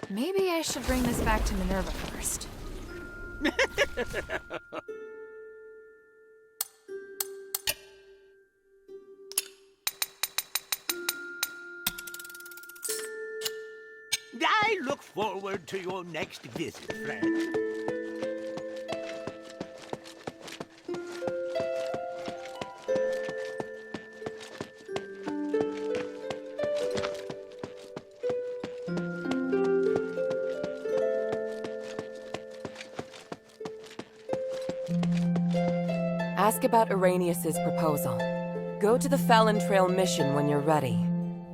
Maybe I should bring this back to Minerva first. I look forward to your next visit, friend. Ask about Arrhenius' proposal. Go to the Fallon Trail mission when you're ready.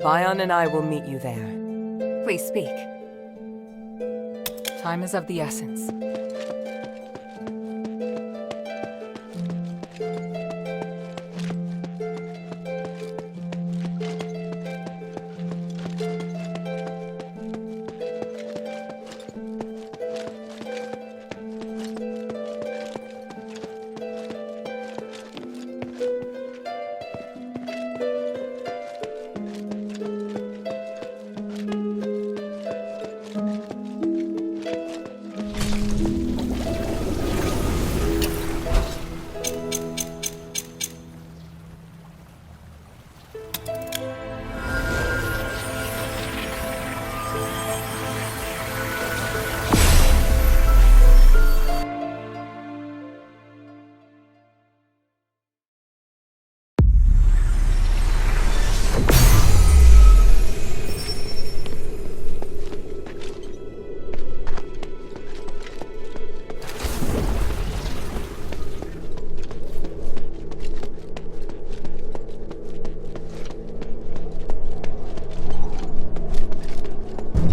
Bion and I will meet you there. Please speak. Time is of the essence.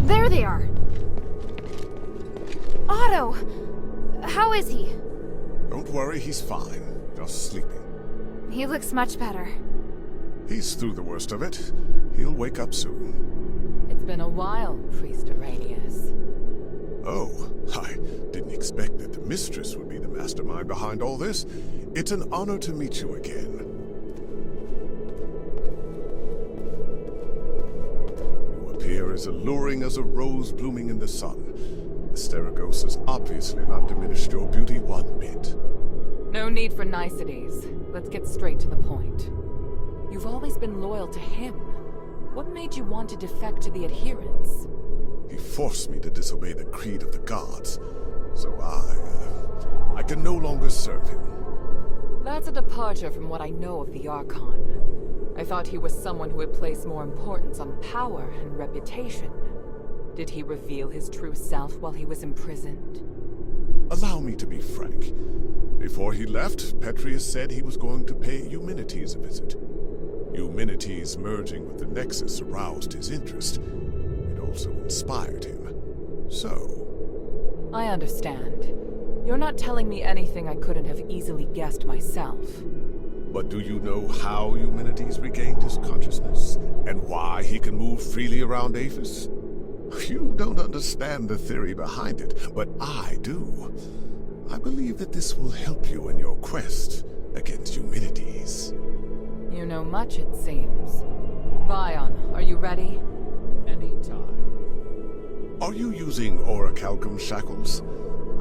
There they are! Otto! How is he? Don't worry, he's fine. Just sleeping. He looks much better. He's through the worst of it. He'll wake up soon. It's been a while, Priest Arrhenius. Oh, I didn't expect that the mistress would be the mastermind behind all this. It's an honor to meet you again. You appear as alluring as a rose blooming in the sun. Asterigos has obviously not diminished your beauty one bit. No need for niceties. Let's get straight to the point. You've always been loyal to him. What made you want to defect to the adherents? He forced me to disobey the creed of the gods, so I can no longer serve him. That's a departure from what I know of the Archon. I thought he was someone who had placed more importance on power and reputation. Did he reveal his true self while he was imprisoned? Allow me to be frank. Before he left, Petrius said he was going to pay Eumenides a visit. Eumenides merging with the Nexus aroused his interest. It also inspired him. So... I understand. You're not telling me anything I couldn't have easily guessed myself. But do you know how Eumenides regained his consciousness? And why he can move freely around Aphis? You don't understand the theory behind it, but I do. I believe that this will help you in your quest against Eumenides. You know much, it seems. Bion, are you ready? Anytime. Are you using orichalcum shackles?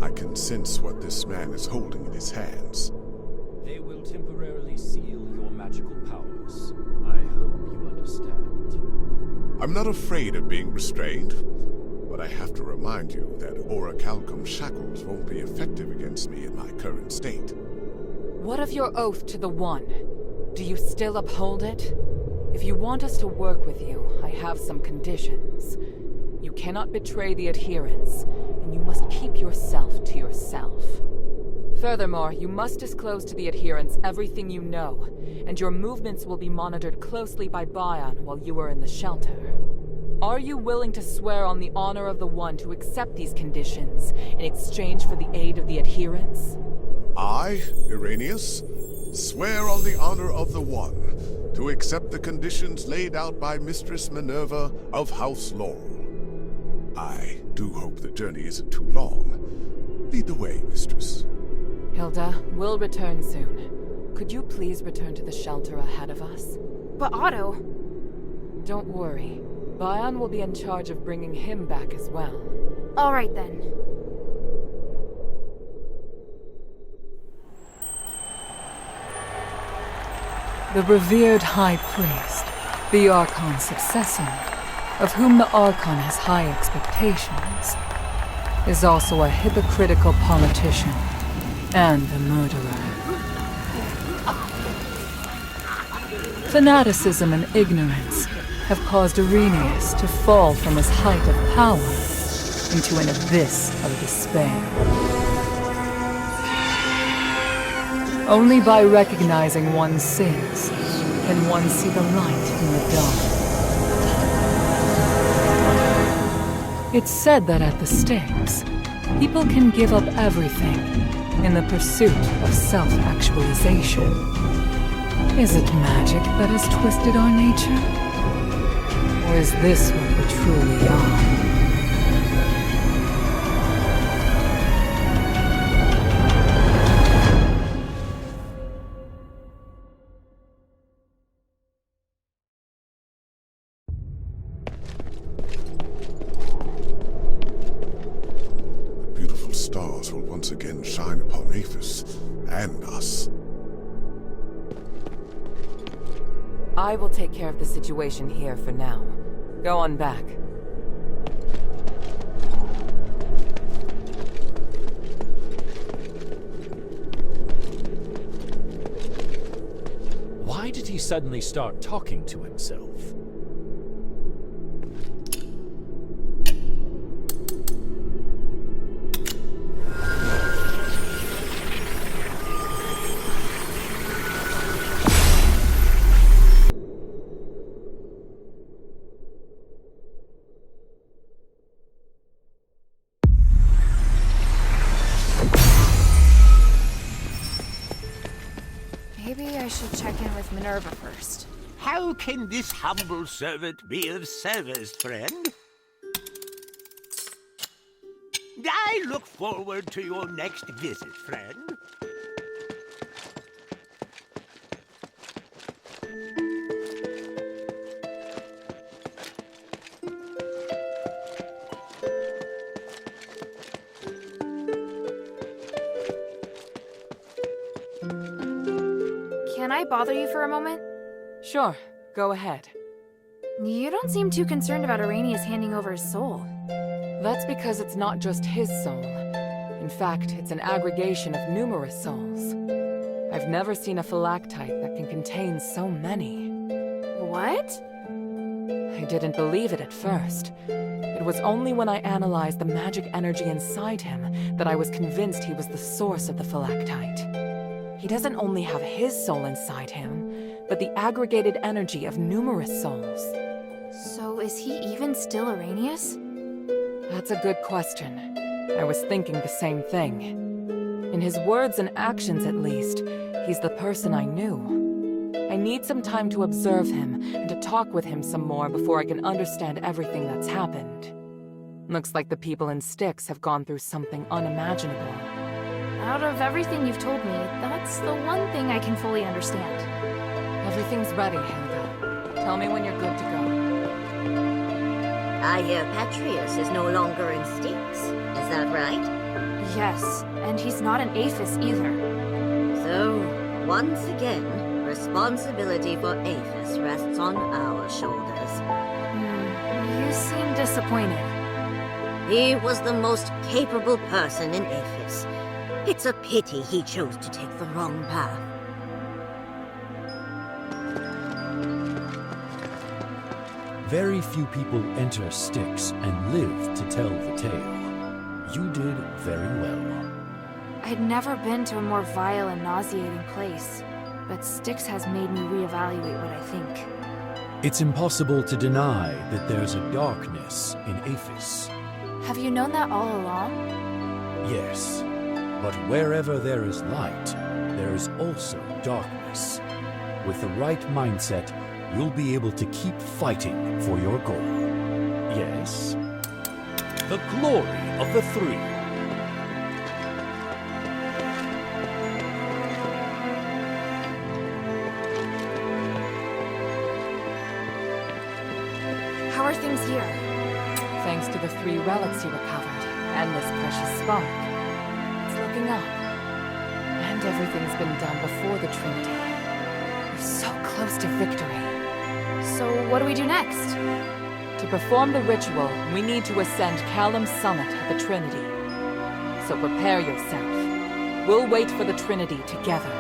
I can sense what this man is holding in his hands. They will temporarily seal your magical powers. I hope you understand. I'm not afraid of being restrained, but I have to remind you that orichalcum shackles won't be effective against me in my current state. What of your oath to the One? Do you still uphold it? If you want us to work with you, I have some conditions. You cannot betray the adherents, and you must keep yourself to yourself. Furthermore, you must disclose to the adherents everything you know, and your movements will be monitored closely by Bion while you are in the shelter. Are you willing to swear on the honor of the One to accept these conditions in exchange for the aid of the adherents? I, Irenaeus, swear on the honor of the One to accept the conditions laid out by Mistress Minerva of House Laurel. I do hope the journey isn't too long. Lead the way, Mistress. Hilda, we'll return soon. Could you please return to the shelter ahead of us? But Otto... Don't worry. Bion will be in charge of bringing him back as well. All right then. The revered High Priest, the Archon's successor, of whom the Archon has high expectations, is also a hypocritical politician and a murderer. Fanaticism and ignorance have caused Arrhenius to fall from his height of power into an abyss of despair. Only by recognizing one's sins can one see the light in the dark. It's said that at the Styx, people can give up everything in the pursuit of self-actualization. Is it magic that has twisted our nature? Or is this what we truly are? Beautiful stars will once again shine upon Aphis and us. I will take care of the situation here for now. Go on back. Why did he suddenly start talking to himself? Maybe I should check in with Minerva first. How can this humble servant be of service, friend? I look forward to your next visit, friend. Can I bother you for a moment? Sure, go ahead. You don't seem too concerned about Arrhenius handing over his soul. That's because it's not just his soul. In fact, it's an aggregation of numerous souls. I've never seen a phylactite that can contain so many. What? I didn't believe it at first. It was only when I analyzed the magic energy inside him that I was convinced he was the source of the phylactite. He doesn't only have his soul inside him, but the aggregated energy of numerous souls. So is he even still Arrhenius? That's a good question. I was thinking the same thing. In his words and actions, at least, he's the person I knew. I need some time to observe him and to talk with him some more before I can understand everything that's happened. Looks like the people in Styx have gone through something unimaginable. Out of everything you've told me, that's the one thing I can fully understand. Everything's ready, Hilda. Tell me when you're good to go. I hear Patrius is no longer in Styx. Is that right? Yes, and he's not an Aphis either. So, once again, responsibility for Aphis rests on our shoulders. You seem disappointed. He was the most capable person in Aphis. It's a pity he chose to take the wrong path. Very few people enter Styx and live to tell the tale. You did very well. I'd never been to a more vile and nauseating place, but Styx has made me reevaluate what I think. It's impossible to deny that there's a darkness in Aphis. Have you known that all along? Yes, but wherever there is light, there is also darkness. With the right mindset, you'll be able to keep fighting for your goal. Yes? The glory of the three. How are things here? Thanks to the 3 relics you recovered, and this precious spark. It's looking up. And everything's been done before the Trinity. We're so close to victory. So what do we do next? To perform the ritual, we need to ascend Callum's summit at the Trinity. So prepare yourself. We'll wait for the Trinity together.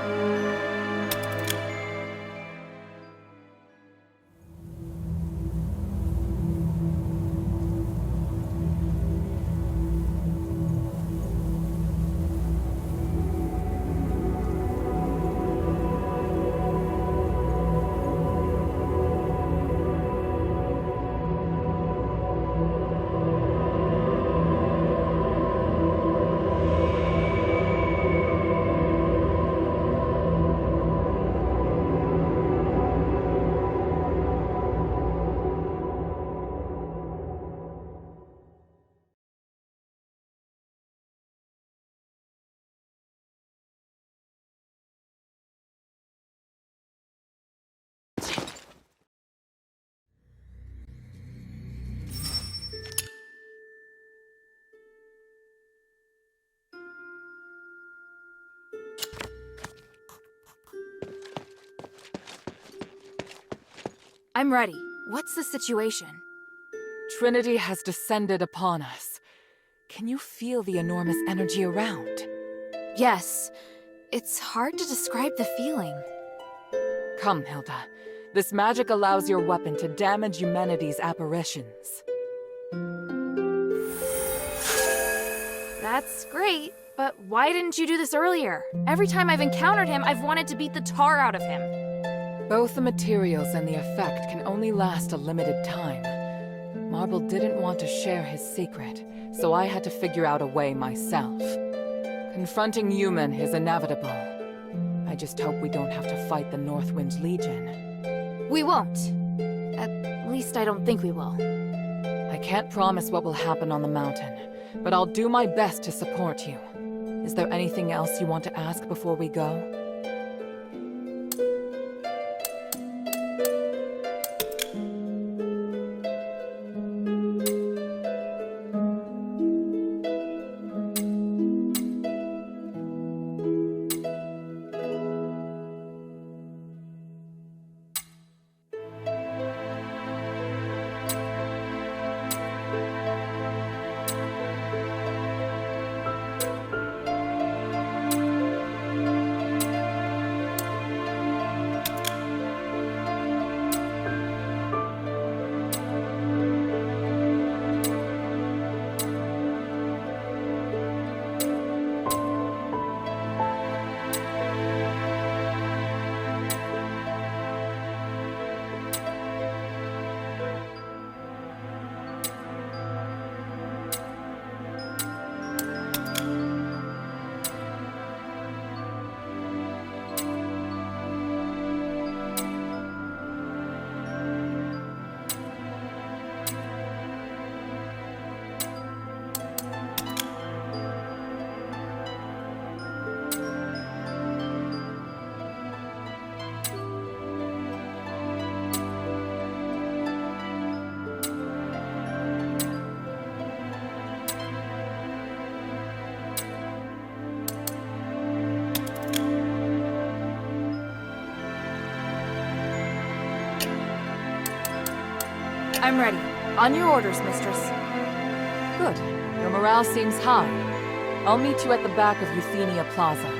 I'm ready. What's the situation? Trinity has descended upon us. Can you feel the enormous energy around? Yes. It's hard to describe the feeling. Come, Hilda. This magic allows your weapon to damage humanity's apparitions. That's great, but why didn't you do this earlier? Every time I've encountered him, I've wanted to beat the tar out of him. Both the materials and the effect can only last a limited time. Marble didn't want to share his secret, so I had to figure out a way myself. Confronting human is inevitable. I just hope we don't have to fight the Northwind Legion. We won't. At least I don't think we will. I can't promise what will happen on the mountain, but I'll do my best to support you. Is there anything else you want to ask before we go? I'm ready. On your orders, mistress. Good. Your morale seems high. I'll meet you at the back of Euthenia Plaza.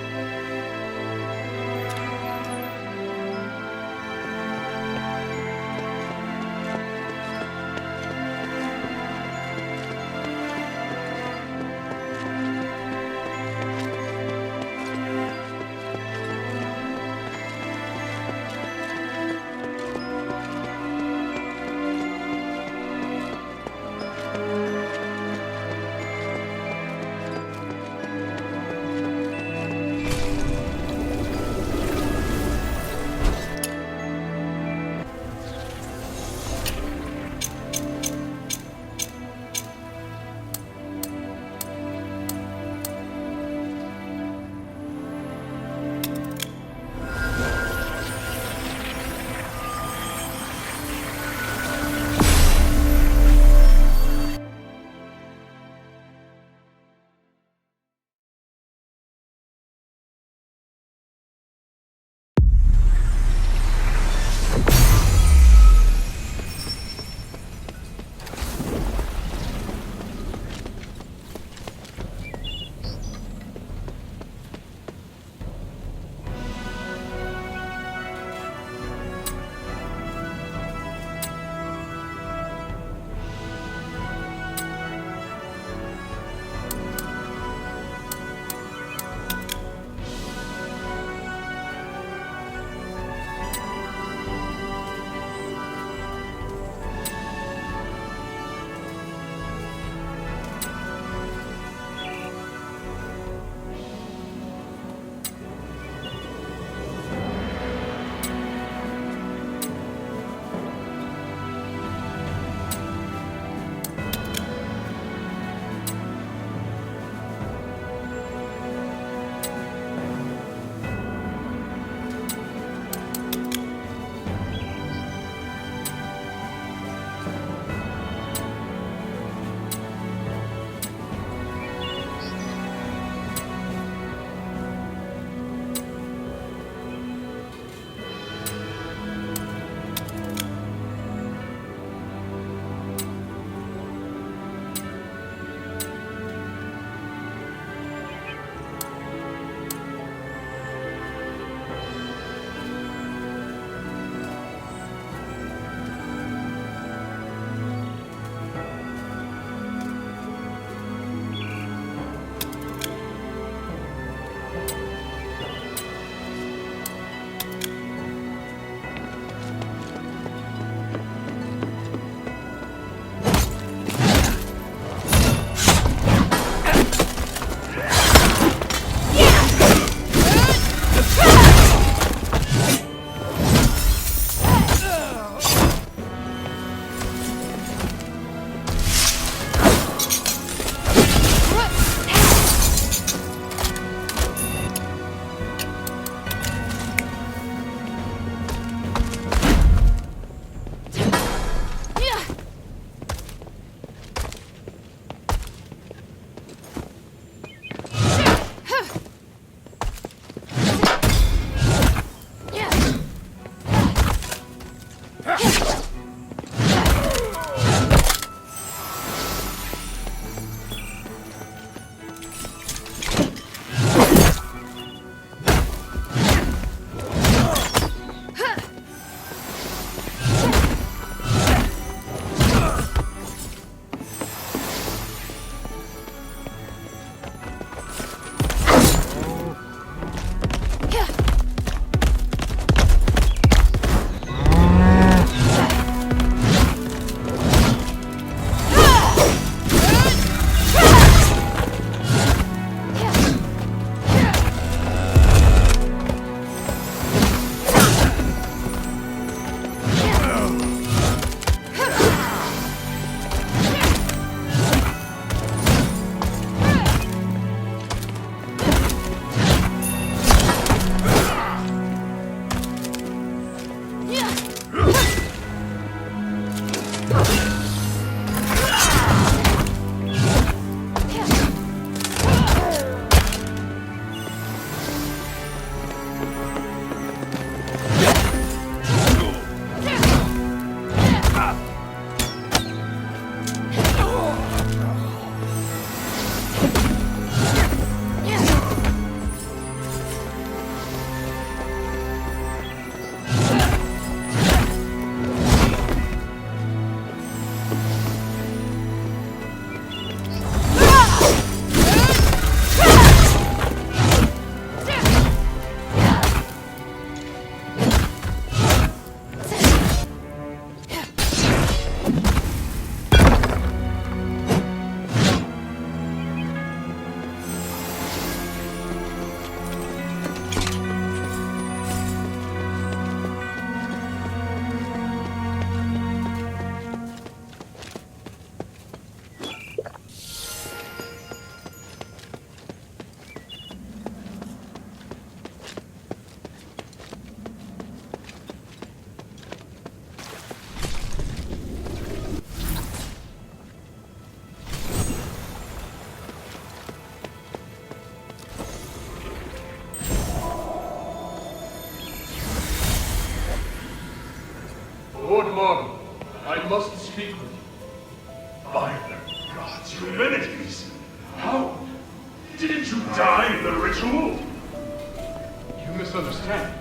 misunderstand.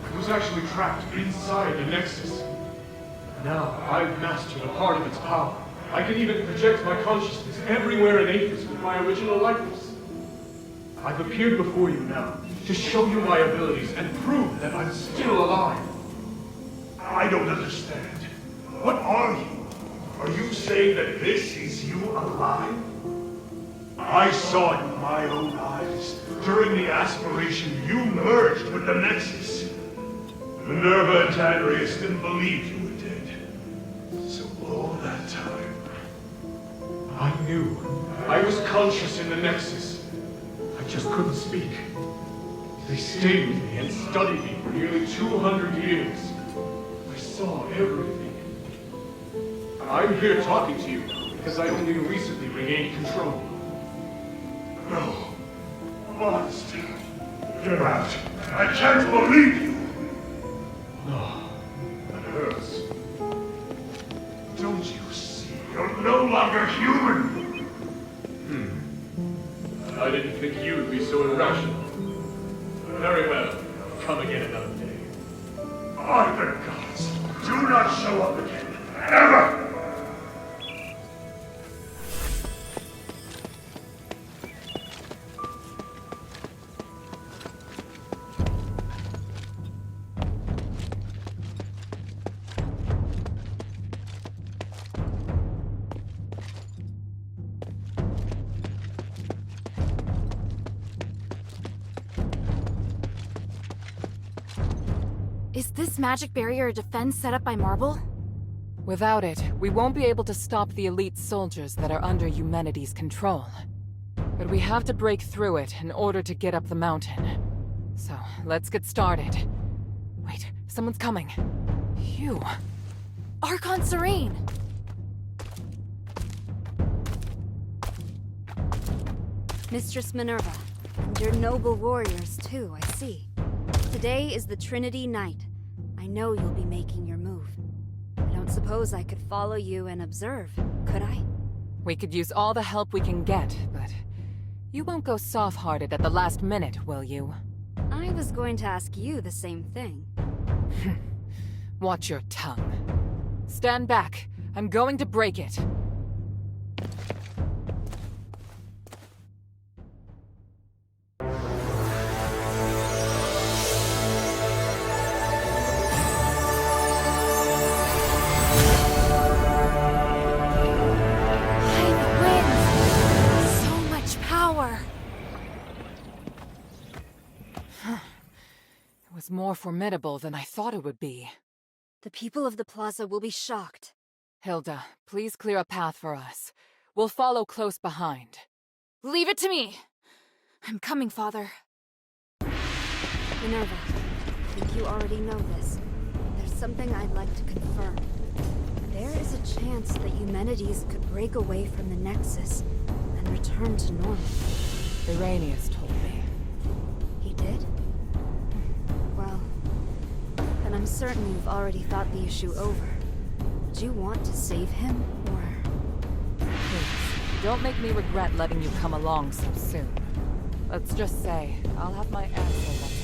I was actually trapped inside the Nexus. Now, I've mastered a part of its power. I can even project my consciousness everywhere in Athos with my original likeness. I've appeared before you now to show you my abilities and prove that I'm still alive. I don't understand. What are you? Are you saying that this is you alive? I saw it with my own eyes. During the aspiration, you merged with the Nexus. Minerva and Tiberius didn't believe you were dead. So all that time... I knew. I was conscious in the Nexus. I just couldn't speak. They stayed with me and studied me for nearly 200 years. I saw everything. I'm here talking to you because I only recently regained control. No. Monster. Get out. I can't believe you. No, that hurts. Don't you see? You're no longer human. I didn't think you'd be so irrational. Very well. Come again another day. By the gods, do not show up again. Ever! Is this magic barrier a defense set up by Marble? Without it, we won't be able to stop the elite soldiers that are under Eumenides' control. But we have to break through it in order to get up the mountain. So, let's get started. Wait, someone's coming. Phew. Archon Serene! Mistress Minerva, and your noble warriors too, I see. Today is the Trinity Night. I know you'll be making your move. I don't suppose I could follow you and observe, could I? We could use all the help we can get, but you won't go soft-hearted at the last minute, will you? I was going to ask you the same thing. Watch your tongue. Stand back. I'm going to break it. More formidable than I thought it would be. The people of the plaza will be shocked. Hilda, please clear a path for us. We'll follow close behind. Leave it to me! I'm coming, Father. Minerva, I think you already know this. There's something I'd like to confirm. There is a chance that Eumenides could break away from the Nexus and return to normal. Iranius told me. He did? Well, then I'm certain you've already thought the issue over. Do you want to save him, or...? Please, don't make me regret letting you come along so soon. Let's just say, I'll have my answer once.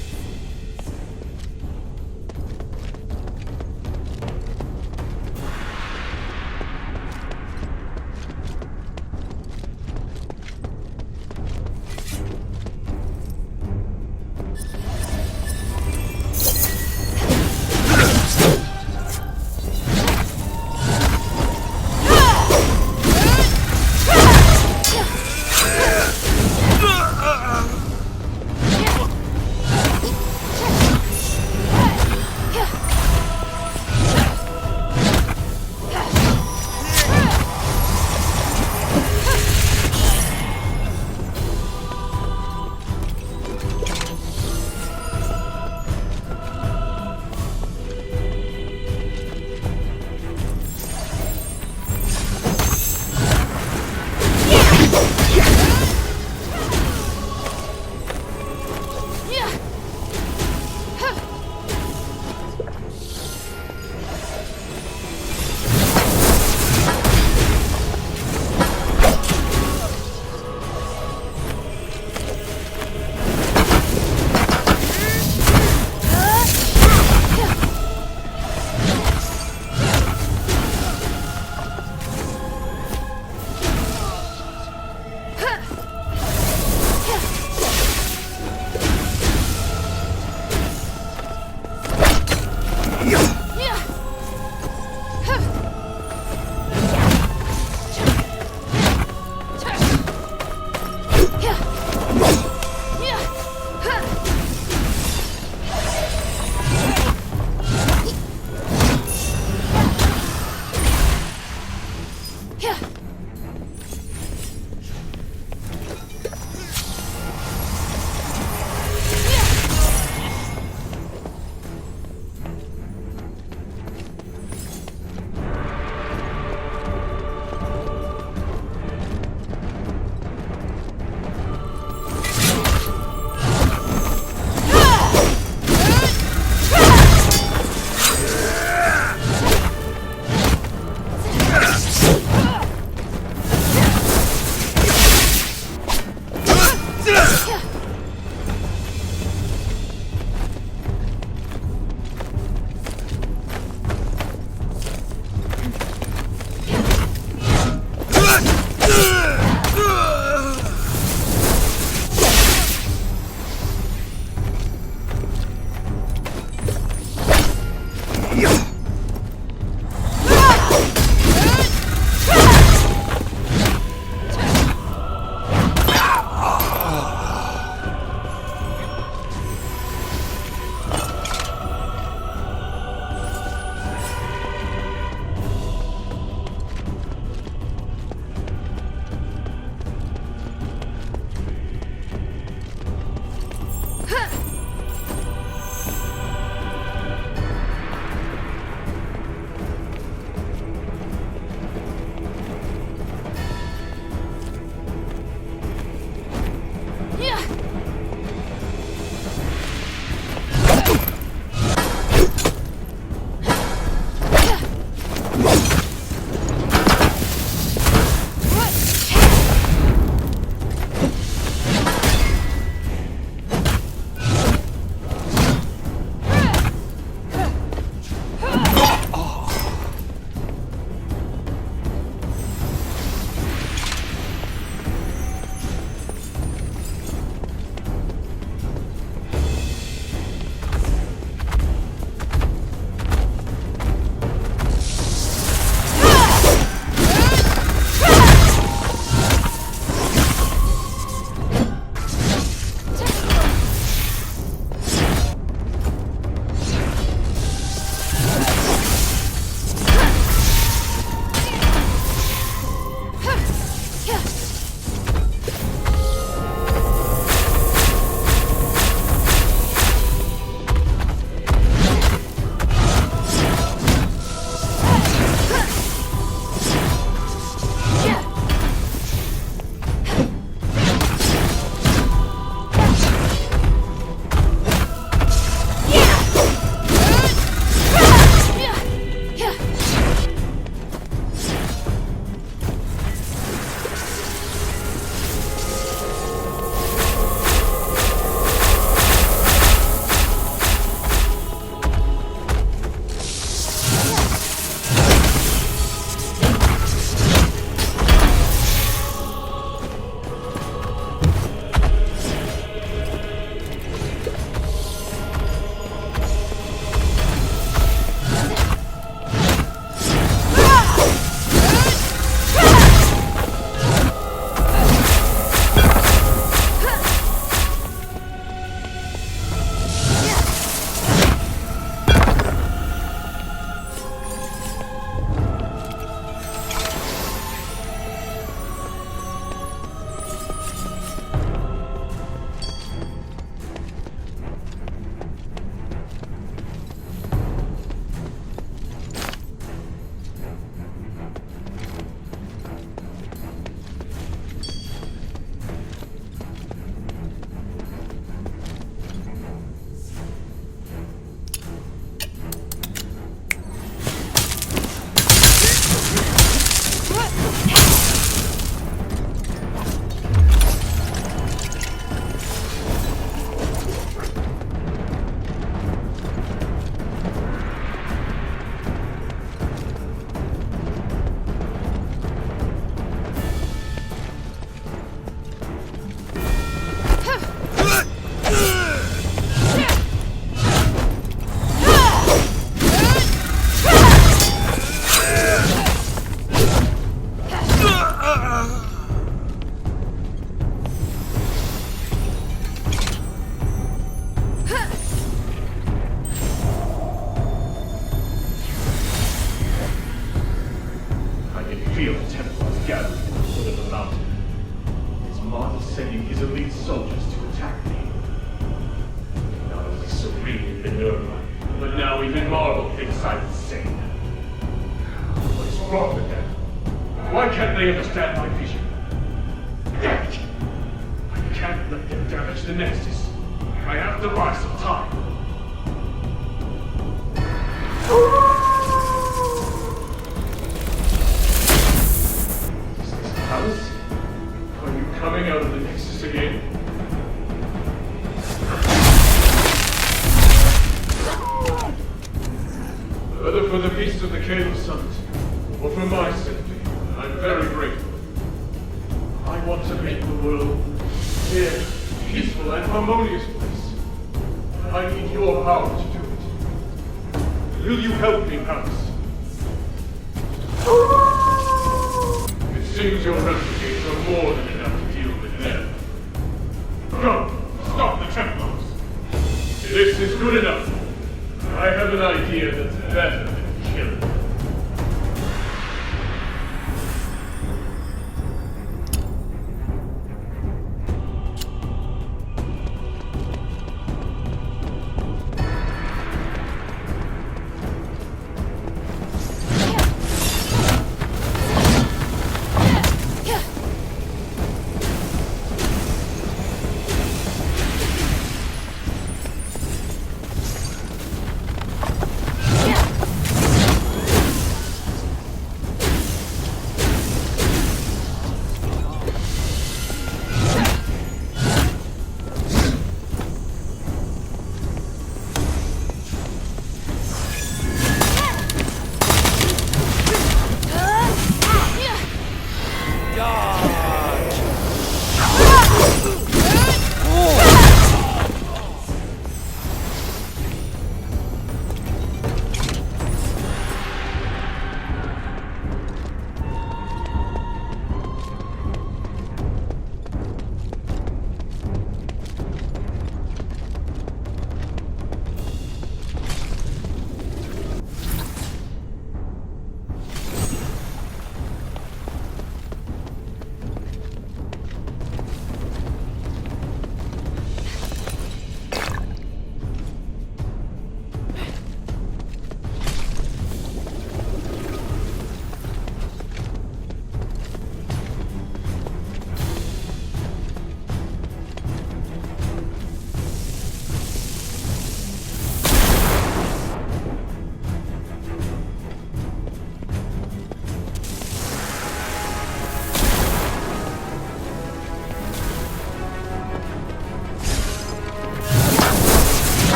marble thinks I'm insane. What is wrong with them? Why can't they understand my vision? Damn it! I can't let them damage the Nexus. I have to buy some time. Is this Alice? Are you coming out of the Nexus again? Whether for the peace of the Caleb Summit, or for my safety, I'm very grateful. I want to make the world a fair, peaceful, and harmonious place. I need your power to do it. Will you help me, Alice? It seems your refugees are more than enough to deal with them. Go! Stop the Templars! This is good enough. I have an idea that's better than killing.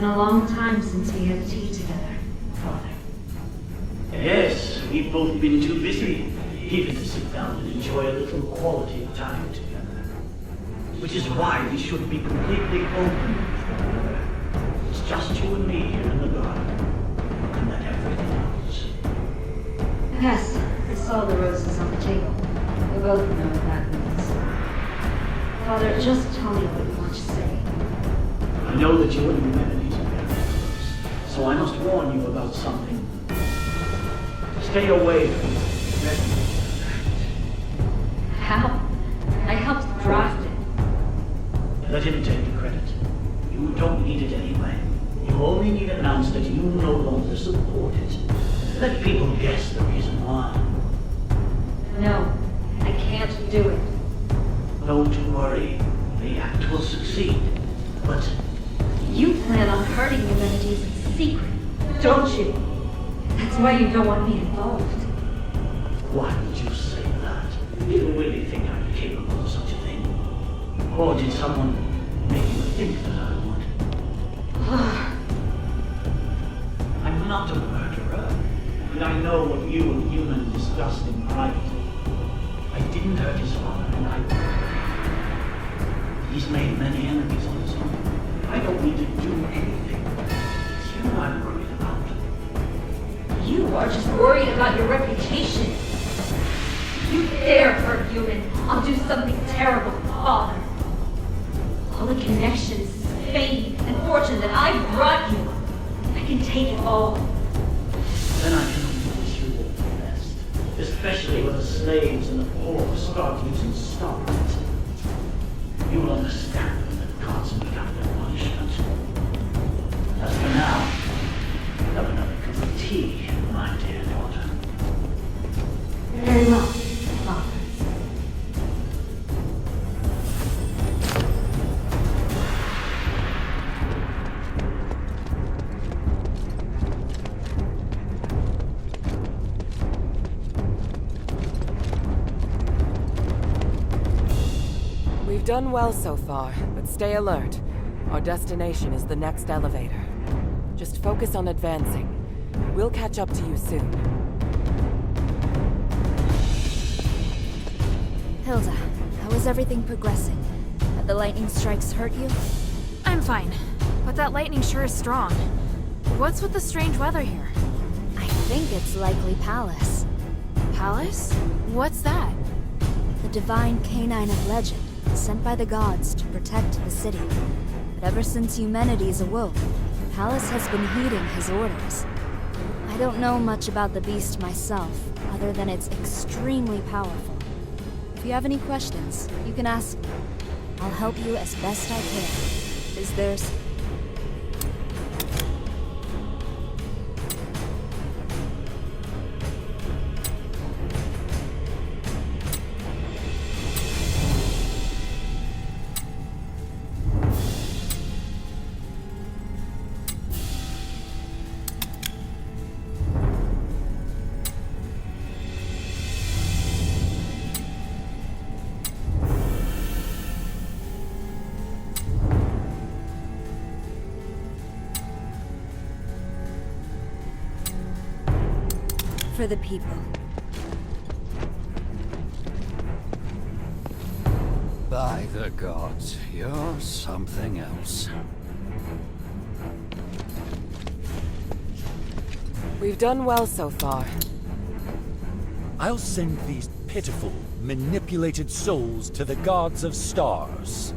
been a long time since we had tea together, Father. Yes, we've both been too busy, even to sit down and enjoy a little quality time together. Which is why we should be completely open with one another. It's just you and me here in the garden, and then everything else. Yes, I saw the roses on the table. We both know what that means. Father, just tell me what you want to say. I know that you and humanities are very close, so I must warn you about something. Stay away from the Red Act. How? I helped draft it. Let him take the credit. You don't need it anyway. You only need to announce that you no longer support it. Let people guess the reason why. No, I can't do it. Don't worry. The act will succeed. But You plan on hurting humanities in secret, don't you? That's why you don't want me involved. why would you say that? Do you really think I'm capable of such a thing? Or did someone make you think that I would? I'm not a murderer, and I know what you and human discussed in private. I didn't hurt his father, and he's made many enemies on his own. I don't need to do anything. It's you I'm worried about. You are just worried about your reputation. You dare hurt human, I'll do something terrible, Father. All the connections, fame, and fortune that I brought you, I can take it all. Then I can only wish you all the best. Especially when the slaves and the poor start using stones. You'll understand when the gods mete out their punishment. As for now, have another cup of tea, my dear daughter. Very well, Father. We've done well so far, but stay alert. Our destination is the next elevator. Just focus on advancing. We'll catch up to you soon. Hilda, how is everything progressing? Have the lightning strikes hurt you? I'm fine, but that lightning sure is strong. What's with the strange weather here? I think it's likely Pallas. Palace? What's that? The divine canine of legend, sent by the gods to protect the city. But ever since Eumenides awoke, Pallas has been heeding his orders. I don't know much about the beast myself, other than it's extremely powerful. If you have any questions, you can ask me. I'll help you as best I can. Is there... For the people. By the gods, you're something else. We've done well so far. I'll send these pitiful, manipulated souls to the gods of stars.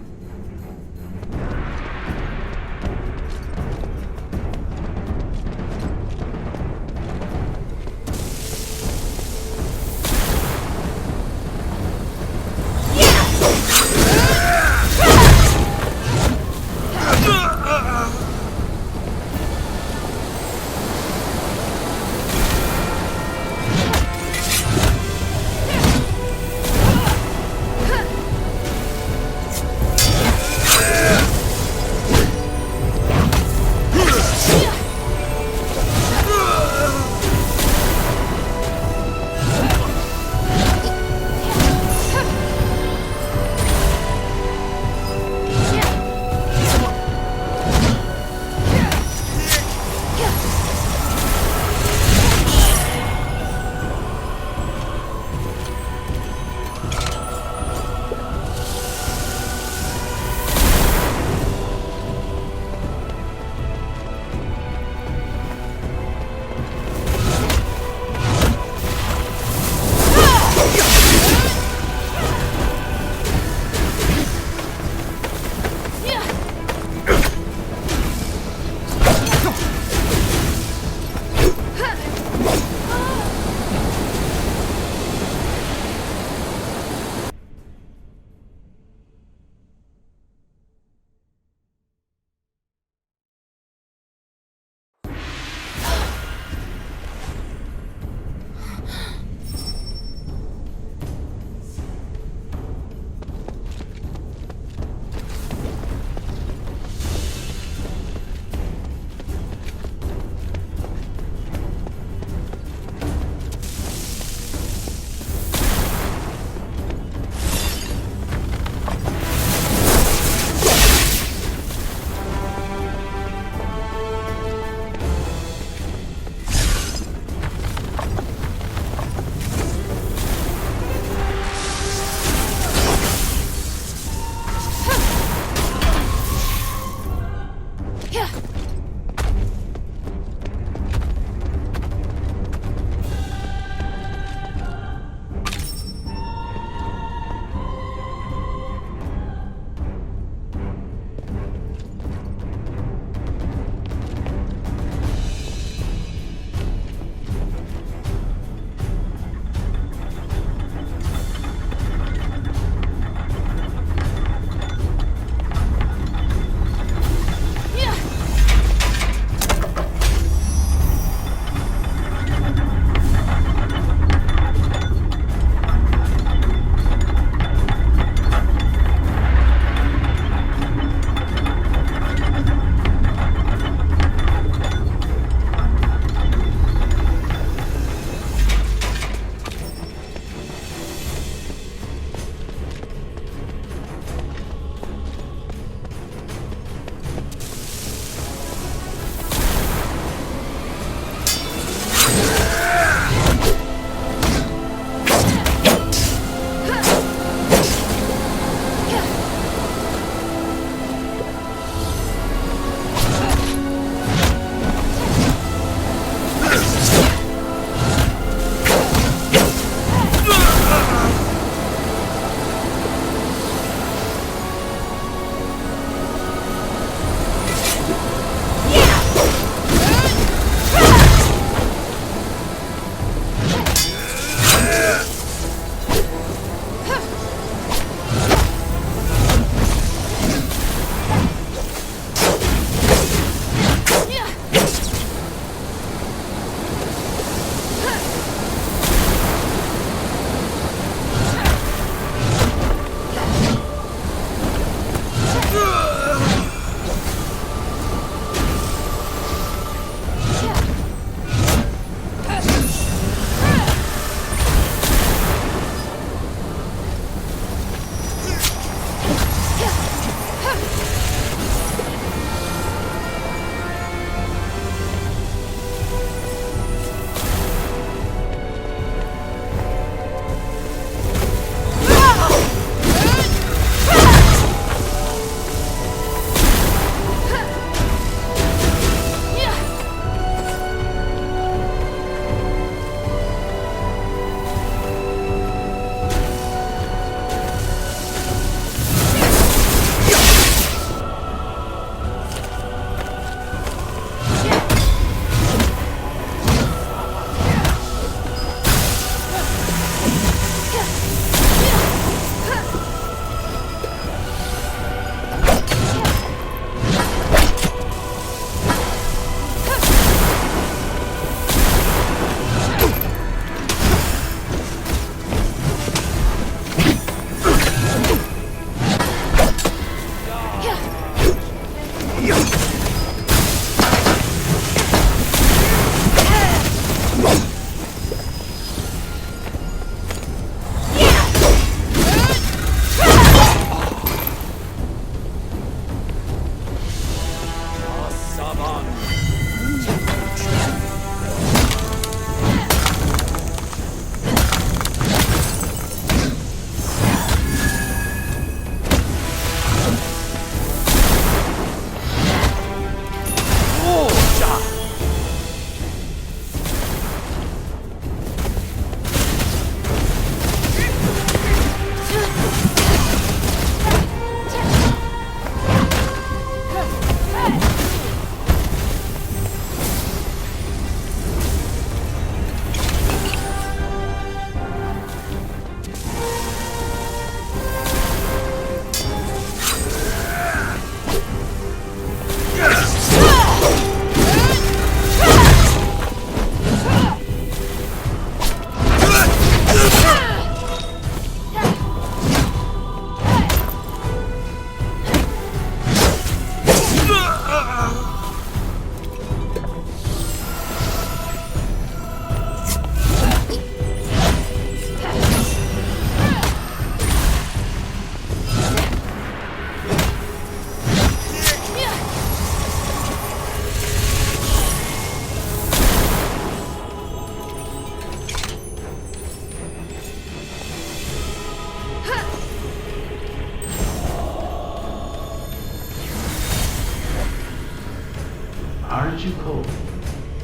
Aren't you cold?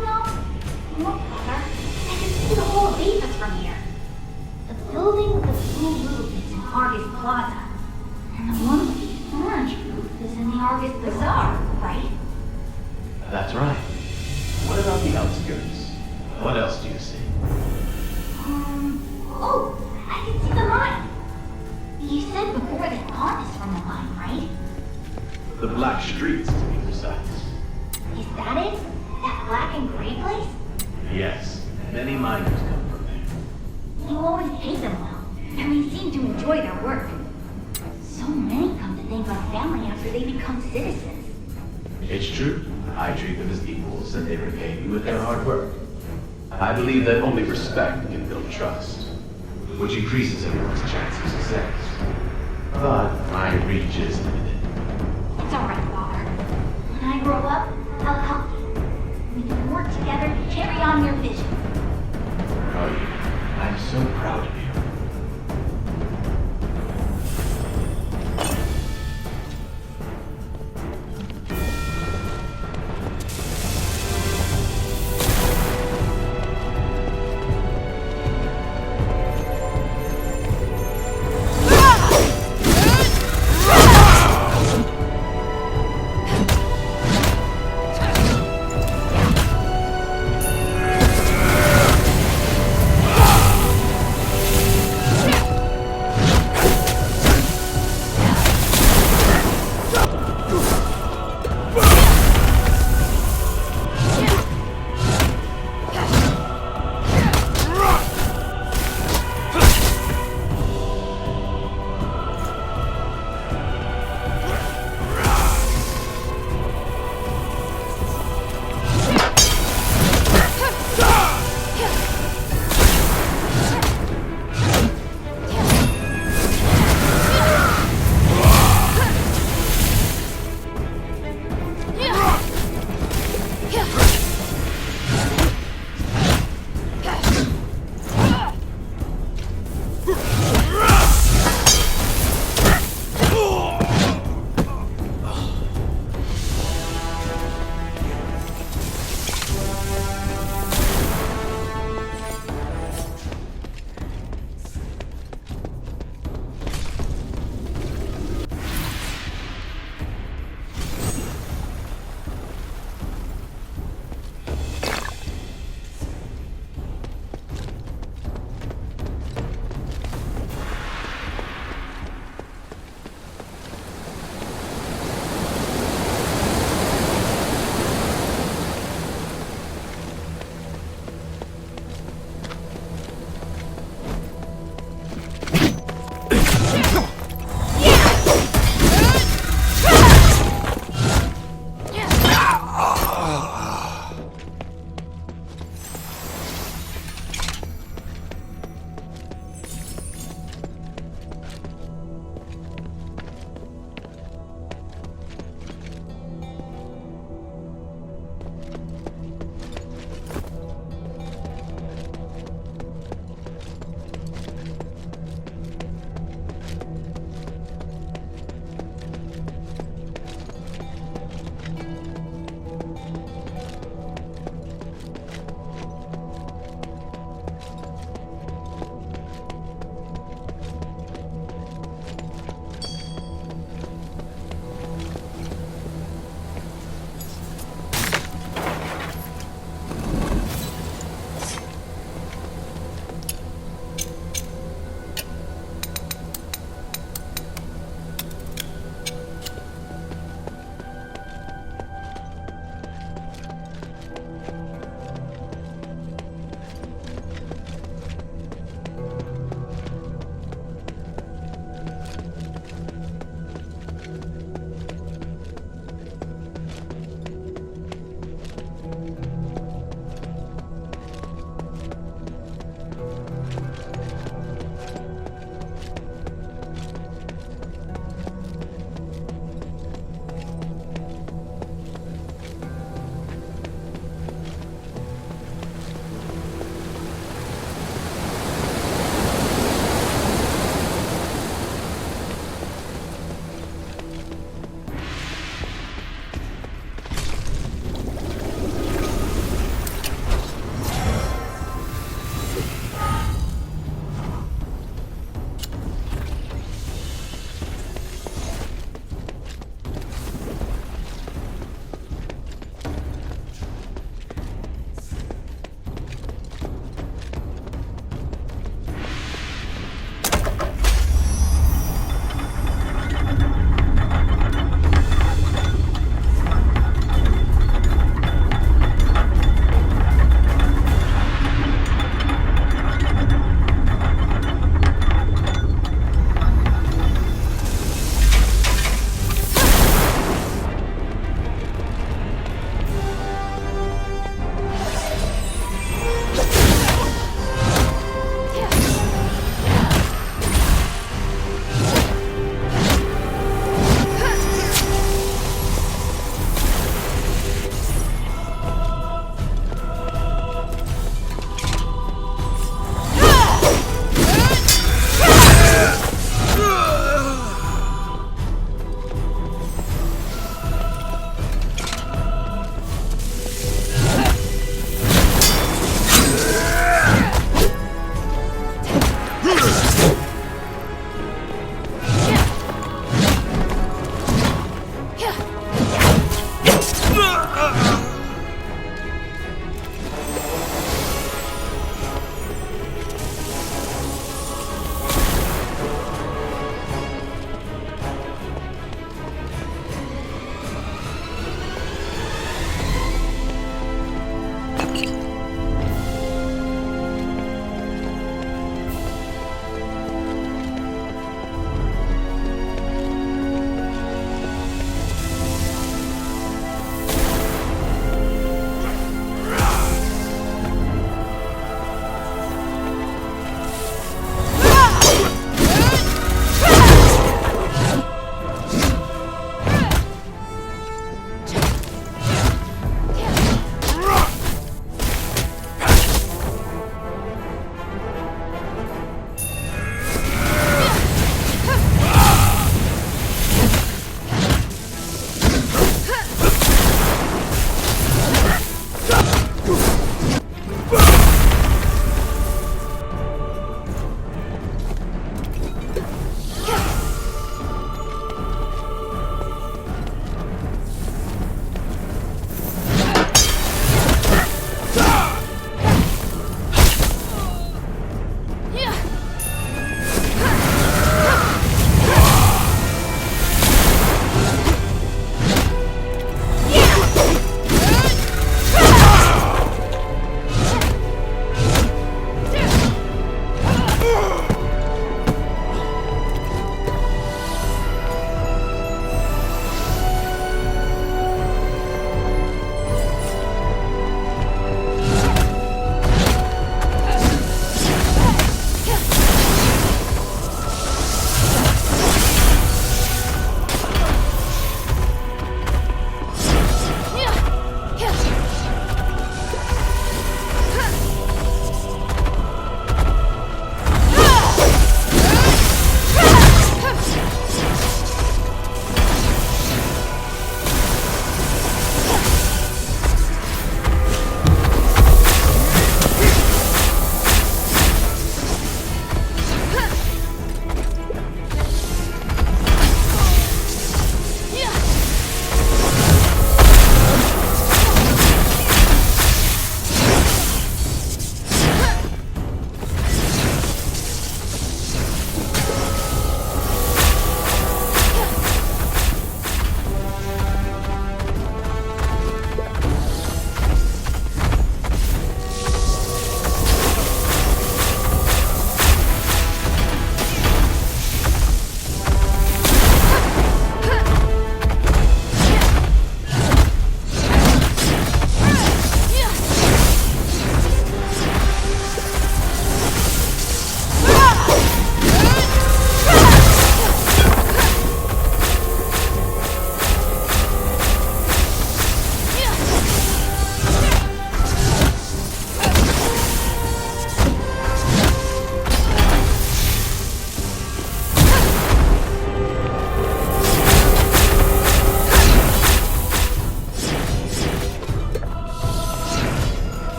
No, look, Father. I can see the whole of Avis from here. The building with the blue roof is in Argus Plaza. And the one with the orange roof is in the Argus Bazaar, right? That's right. What about the outskirts? What else do you see? Oh, I can see the line. You said before that pond is from the line, right? The Black Streets, to be precise. Is that it? That black and gray place? Yes, many miners come from there. You always pay them well, and they seem to enjoy their work. So many come to thank our family after they become citizens. It's true. I treat them as equals, and they repay me with their hard work. I believe that only respect can build trust, which increases everyone's chance of success. But my reach is limited. It's alright, Father. When I grow up, I'll help you. We can work together to carry on your vision. Oh, I'm so proud of you.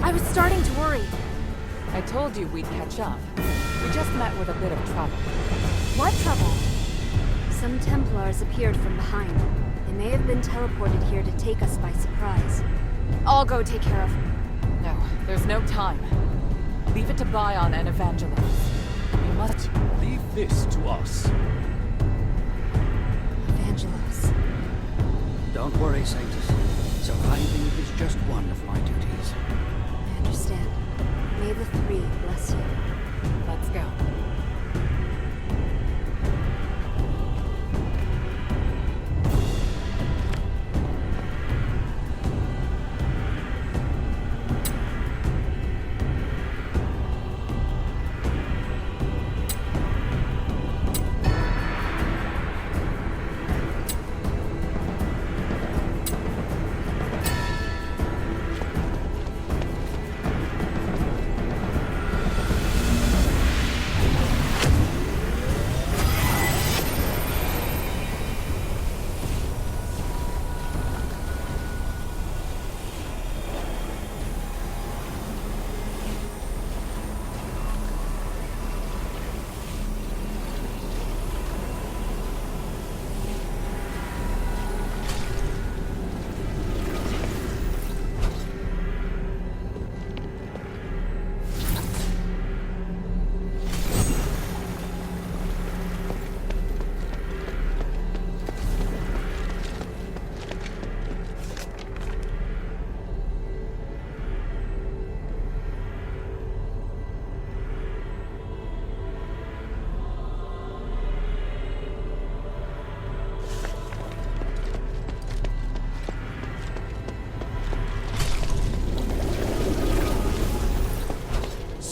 I was starting to worry. I told you we'd catch up. We just met with a bit of trouble. What trouble? Some Templars appeared from behind. They may have been teleported here to take us by surprise. I'll go take care of him. No, there's no time. Leave it to Bion and Evangelos. We must Leave this to us. Evangelos. Don't worry, Sanctus. Surviving is just one of my duties. I understand. May the three bless you. Let's go.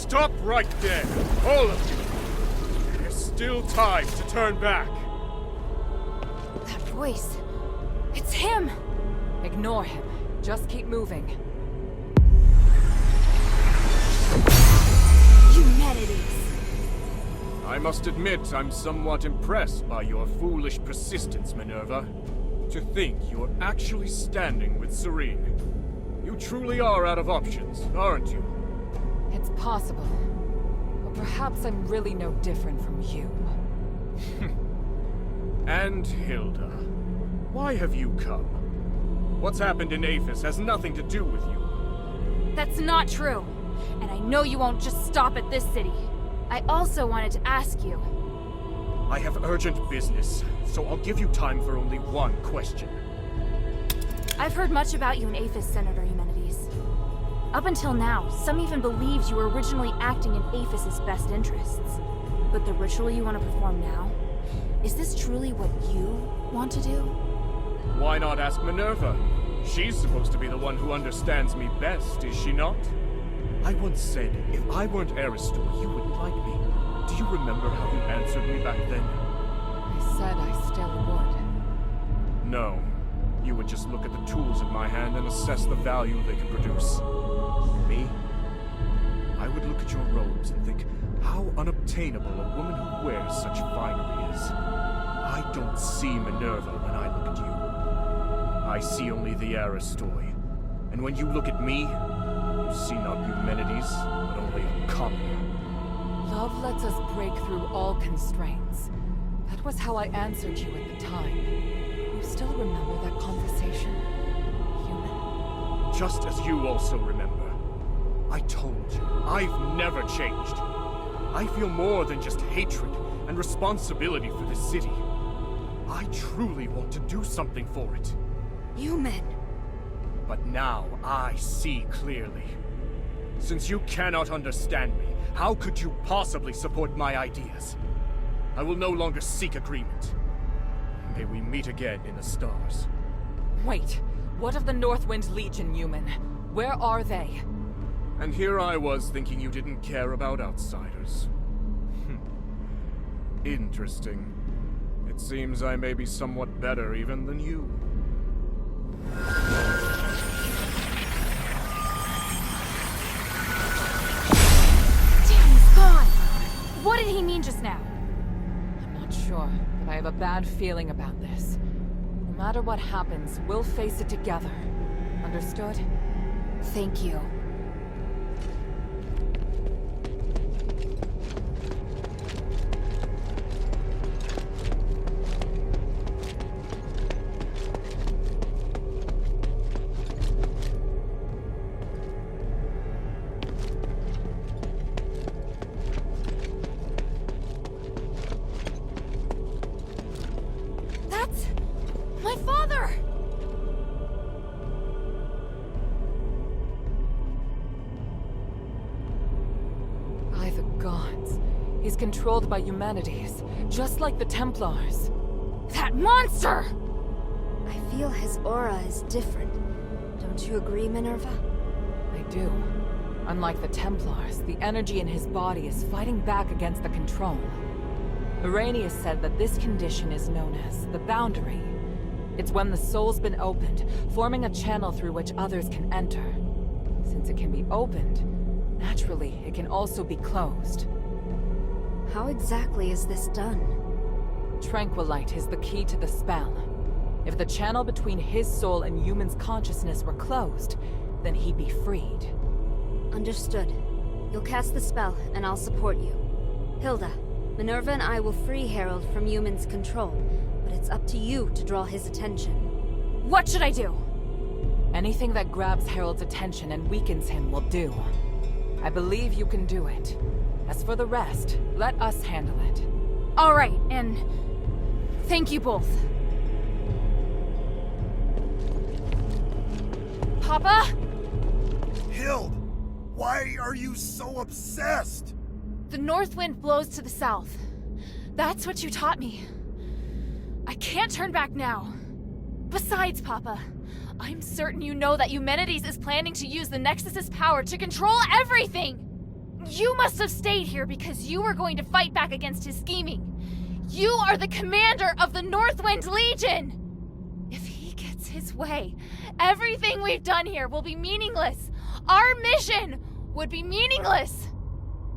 Stop right there, all of you! There's still time to turn back. That voice. It's him! Ignore him. Just keep moving. Humanities! I must admit I'm somewhat impressed by your foolish persistence, Minerva. To think you're actually standing with Serene. You truly are out of options, aren't you? It's possible. Or perhaps I'm really no different from you. And Hilda, why have you come? What's happened in Aphis has nothing to do with you. That's not true. And I know you won't just stop at this city. I also wanted to ask you. I have urgent business, so I'll give you time for only one question. I've heard much about you in Aphis, Senator Eumenides. Up until now, some even believed you were originally acting in Aphis's best interests. But the ritual you want to perform now, is this truly what you want to do? Why not ask Minerva? She's supposed to be the one who understands me best, is she not? I once said, if I weren't Aristor, you wouldn't like me. Do you remember how you answered me back then? I said I still would. No. You would just look at the tools in my hand and assess the value they could produce. Me? I would look at your robes and think how unobtainable a woman who wears such finery is. I don't see Minerva when I look at you. I see only the Aristoi. And when you look at me, you see not Eumenides, but only a commoner. Love lets us break through all constraints. That was how I answered you at the time. You still remember that conversation? Human. Just as you also remember. I told you, I've never changed. I feel more than just hatred and responsibility for this city. I truly want to do something for it. Human. But now I see clearly. Since you cannot understand me, How could you possibly support my ideas? I will no longer seek agreement. May we meet again in the stars. Wait, what of the Northwind Legion, human? Where are they? And here I was thinking you didn't care about outsiders. Interesting. It seems I may be somewhat better even than you. Damn, he's gone! What did he mean just now? I'm not sure, but I have a bad feeling about this. No matter what happens, we'll face it together. Understood? Thank you. That's my father! By the gods. He's controlled by humanities, just like the Templars. That monster! I feel his aura is different. Don't you agree, Minerva? I do. Unlike the Templars, the energy in his body is fighting back against the control. Iranius said that this condition is known as the boundary. It's when the soul's been opened, forming a channel through which others can enter. Since it can be opened, naturally, it can also be closed. How exactly is this done? Tranquilite is the key to the spell. If the channel between his soul and human's consciousness were closed, then he'd be freed. Understood. You'll cast the spell, and I'll support you. Hilda, Minerva and I will free Harold from human's control, but it's up to you to draw his attention. What should I do? Anything that grabs Harold's attention and weakens him will do. I believe you can do it. As for the rest, let us handle it. All right, and thank you both. Papa? Hild, why are you so obsessed? The north wind blows to the south. That's what you taught me. I can't turn back now. Besides, Papa, I'm certain you know that Eumenides is planning to use the Nexus's power to control everything! You must have stayed here because you were going to fight back against his scheming. You are the commander of the Northwind Legion! If he gets his way, everything we've done here will be meaningless. Our mission would be meaningless.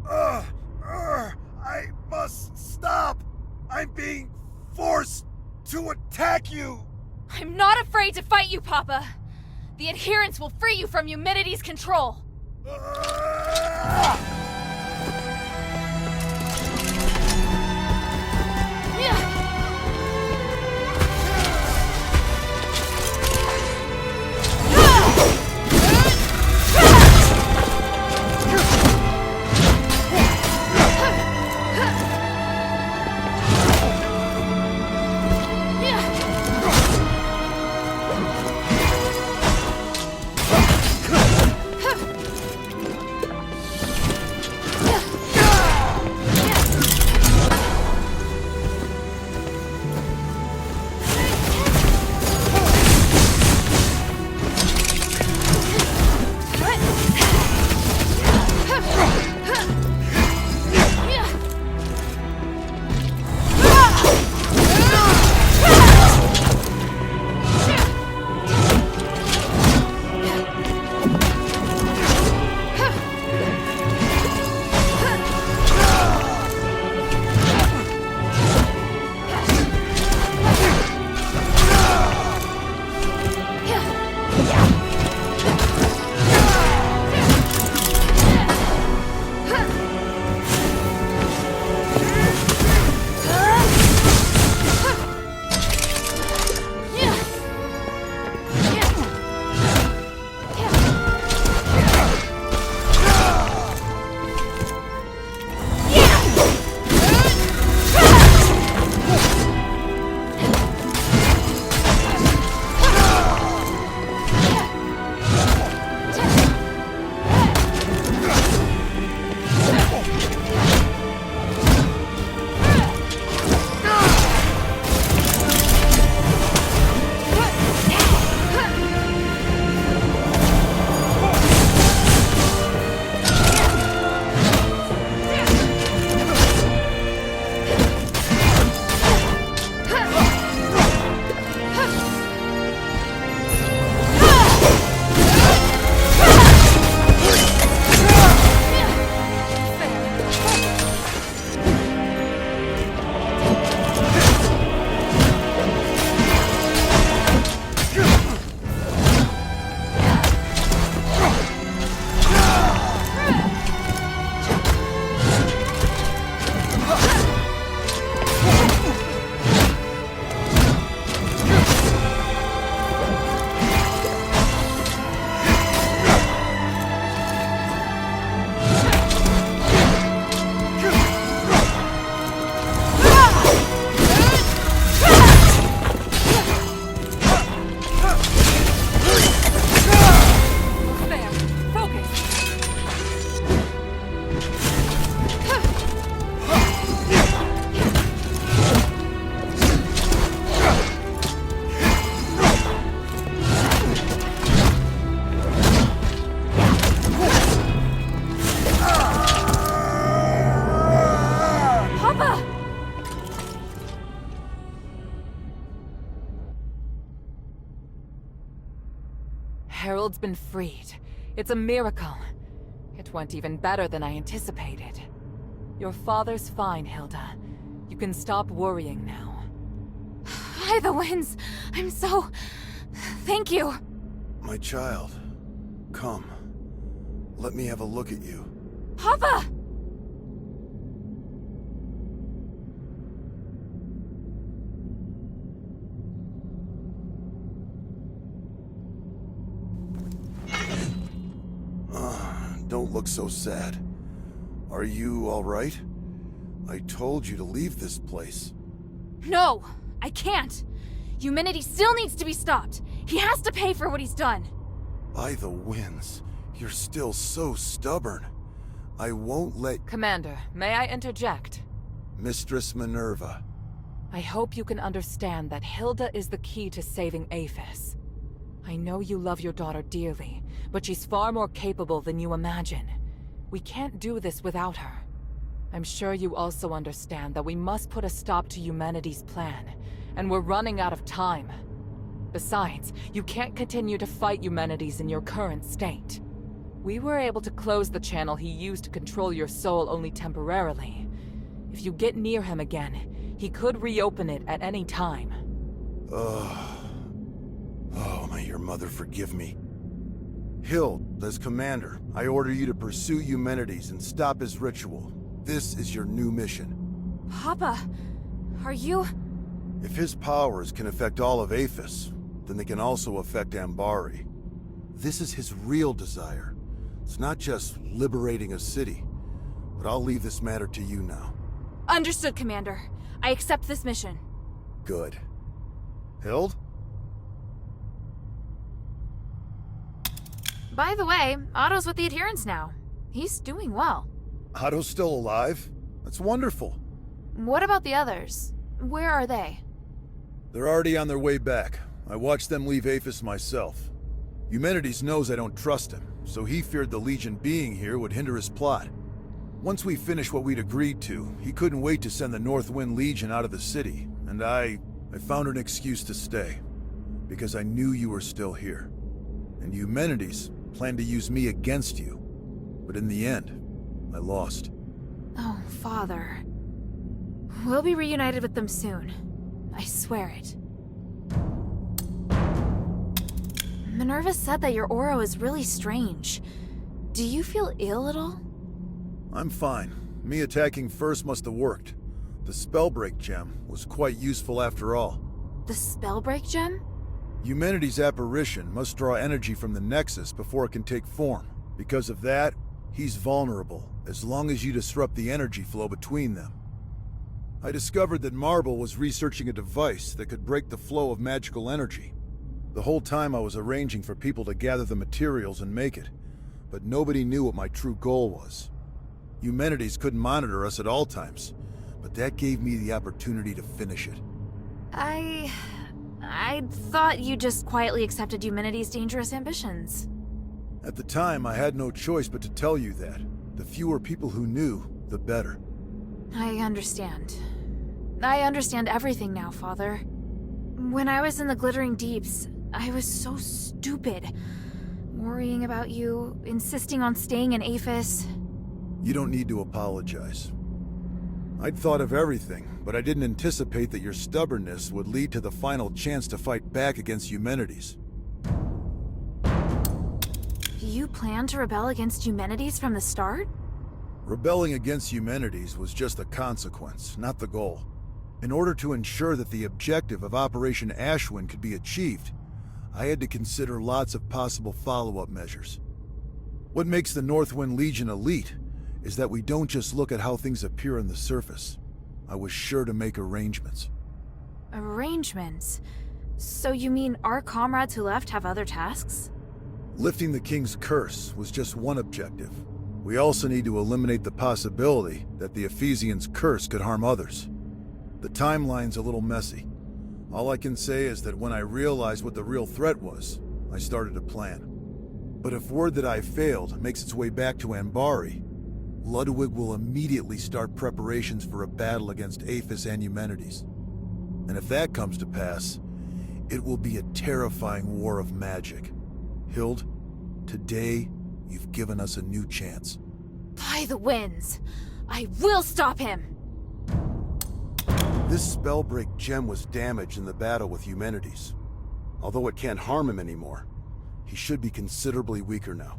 I must stop. I'm being forced to attack you. I'm not afraid to fight you, Papa. The adherents will free you from Eumenides' control. world's been freed. It's a miracle. It went even better than I anticipated. Your father's fine, Hilda. You can stop worrying now. By the winds! I'm so... Thank you! My child, come. Let me have a look at you. Papa! Don't look so sad. Are you all right? I told you to leave this place. No! I can't! Humanity still needs to be stopped! He has to pay for what he's done! By the winds, you're still so stubborn. I won't let... Commander, may I interject? Mistress Minerva. I hope you can understand that Hilda is the key to saving Aphis. I know you love your daughter dearly, but she's far more capable than you imagine. We can't do this without her. I'm sure you also understand that we must put a stop to humanity's plan, and we're running out of time. Besides, you can't continue to fight humanities in your current state. We were able to close the channel he used to control your soul only temporarily. If you get near him again, he could reopen it at any time. Oh, may your mother forgive me. Hild, as commander, I order you to pursue Eumenides and stop his ritual. This is your new mission. Papa, are you... If his powers can affect all of Aphis, then they can also affect Ambari. This is his real desire. It's not just liberating a city, but I'll leave this matter to you now. Understood, Commander. I accept this mission. Good. Hild? By the way, Otto's with the Adherents now. He's doing well. Otto's still alive? That's wonderful. What about the others? Where are they? They're already on their way back. I watched them leave Aphis myself. Eumenides knows I don't trust him, so he feared the Legion being here would hinder his plot. Once we finished what we'd agreed to, he couldn't wait to send the Northwind Legion out of the city, and I found an excuse to stay. Because I knew you were still here. And Eumenides planned to use me against you. But in the end, I lost. Oh, Father. We'll be reunited with them soon. I swear it. Minerva said that your aura is really strange. Do you feel ill at all? I'm fine. Me attacking first must have worked. The Spellbreak gem was quite useful after all. The Spellbreak gem? Eumenides' apparition must draw energy from the Nexus before it can take form. Because of that, he's vulnerable, as long as you disrupt the energy flow between them. I discovered that Marble was researching a device that could break the flow of magical energy. The whole time I was arranging for people to gather the materials and make it, but nobody knew what my true goal was. Eumenides couldn't monitor us at all times, but that gave me the opportunity to finish it. I thought you just quietly accepted Eumenides' dangerous ambitions. At the time, I had no choice but to tell you that. The fewer people who knew, the better. I understand. I understand everything now, Father. When I was in the Glittering Deeps, I was so stupid. Worrying about you, insisting on staying in Aphis. You don't need to apologize. I'd thought of everything, but I didn't anticipate that your stubbornness would lead to the final chance to fight back against Eumenides. You planned to rebel against Eumenides from the start? Rebelling against Eumenides was just a consequence, not the goal. In order to ensure that the objective of Operation Ashwin could be achieved, I had to consider lots of possible follow-up measures. What makes the Northwind Legion elite is that we don't just look at how things appear on the surface. I was sure to make arrangements. Arrangements? So you mean our comrades who left have other tasks? Lifting the King's curse was just one objective. We also need to eliminate the possibility that the Ephesians' curse could harm others. The timeline's a little messy. All I can say is that when I realized what the real threat was, I started a plan. But if word that I failed makes its way back to Ambari, Ludwig will immediately start preparations for a battle against Aphis and Eumenides. And if that comes to pass, it will be a terrifying war of magic. Hild, Today, you've given us a new chance. By the winds! I will stop him! This Spellbreak gem was damaged in the battle with Eumenides. Although it can't harm him anymore, he should be considerably weaker now.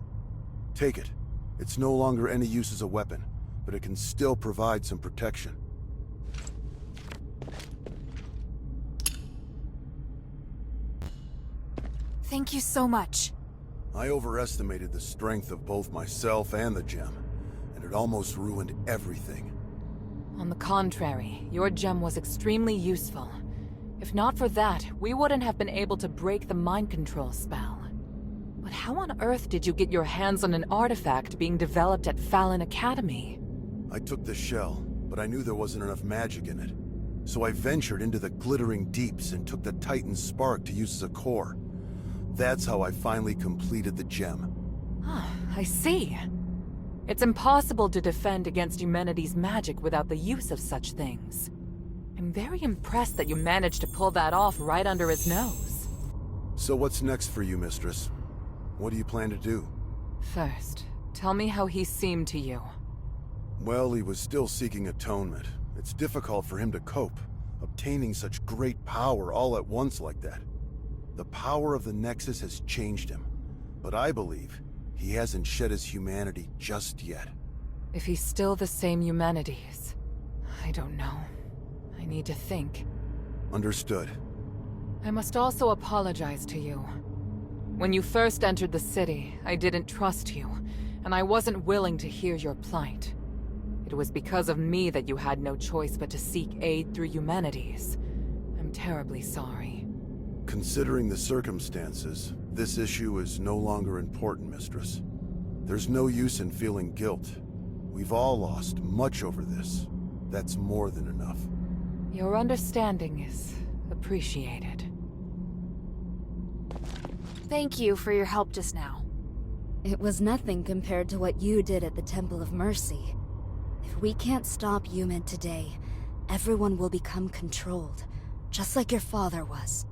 Take it. It's no longer any use as a weapon, but it can still provide some protection. Thank you so much. I overestimated the strength of both myself and the gem, and it almost ruined everything. On the contrary, your gem was extremely useful. If not for that, we wouldn't have been able to break the mind control spell. But how on earth did you get your hands on an artifact being developed at Fallon Academy? I took the shell, but I knew there wasn't enough magic in it. So I ventured into the glittering deeps and took the Titan spark to use as a core. That's how I finally completed the gem. Ah, I see. It's impossible to defend against Eumenides' magic without the use of such things. I'm very impressed that you managed to pull that off right under his nose. So what's next for you, Mistress? What do you plan to do? First, tell me how he seemed to you. Well, he was still seeking atonement. It's difficult for him to cope, obtaining such great power all at once like that. The power of the Nexus has changed him, but I believe he hasn't shed his humanity just yet. If he's still the same Eumenides, I don't know. I need to think. Understood. I must also apologize to you. When you first entered the city, I didn't trust you, and I wasn't willing to hear your plight. It was because of me that you had no choice but to seek aid through Eumenides. I'm terribly sorry. Considering the circumstances, this issue is no longer important, Mistress. There's no use in feeling guilt. We've all lost much over this. That's more than enough. Your understanding is appreciated. Thank you for your help just now. It was nothing compared to what you did at the Temple of Mercy. If we can't stop Yumen today, everyone will become controlled, just like your father was.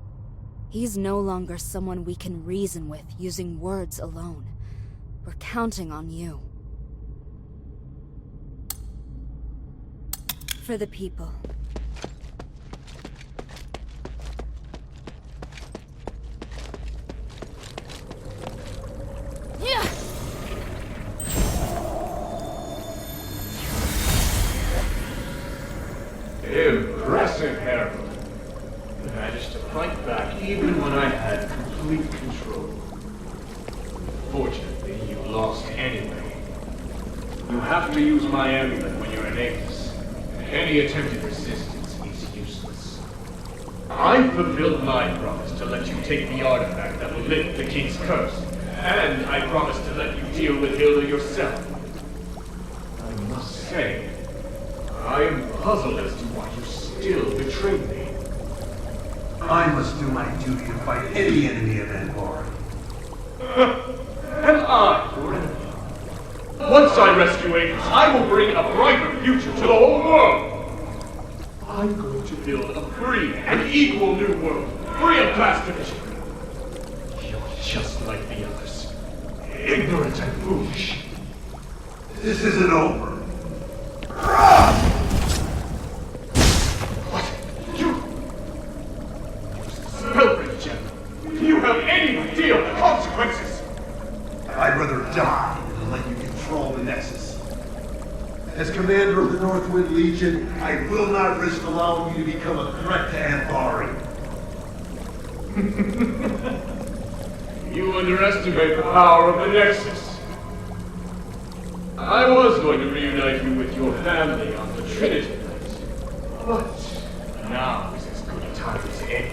He's no longer someone we can reason with using words alone. We're counting on you. For the people. Yeah! Impressive, Herald. You managed to fight back even when I had complete control. Fortunately, you lost anyway. You have to use my amulet when you're in Aegis. Any attempted resistance is useless. I fulfilled my promise to let you take the artifact that will lift the King's curse, and I promised to let you deal with Hilda yourself. I must say, I am puzzled as to why you still betrayed me. I must do my duty to fight any enemy of Anbar. And I, forever. Once I rescue Aegis, I will bring a brighter future to the whole world. I'm going to build a free and equal new world, free of class division. You're just like the others, ignorant and foolish. This isn't over. Spellbreak gem. Do you have any idea of the consequences? I'd rather die than let you control the Nexus. As commander of the Northwind Legion, I will not risk allowing you to become a threat to Anbari. You underestimate the power of the Nexus. I was going to reunite you with your family on the Trinity night, but now is as good a time as any.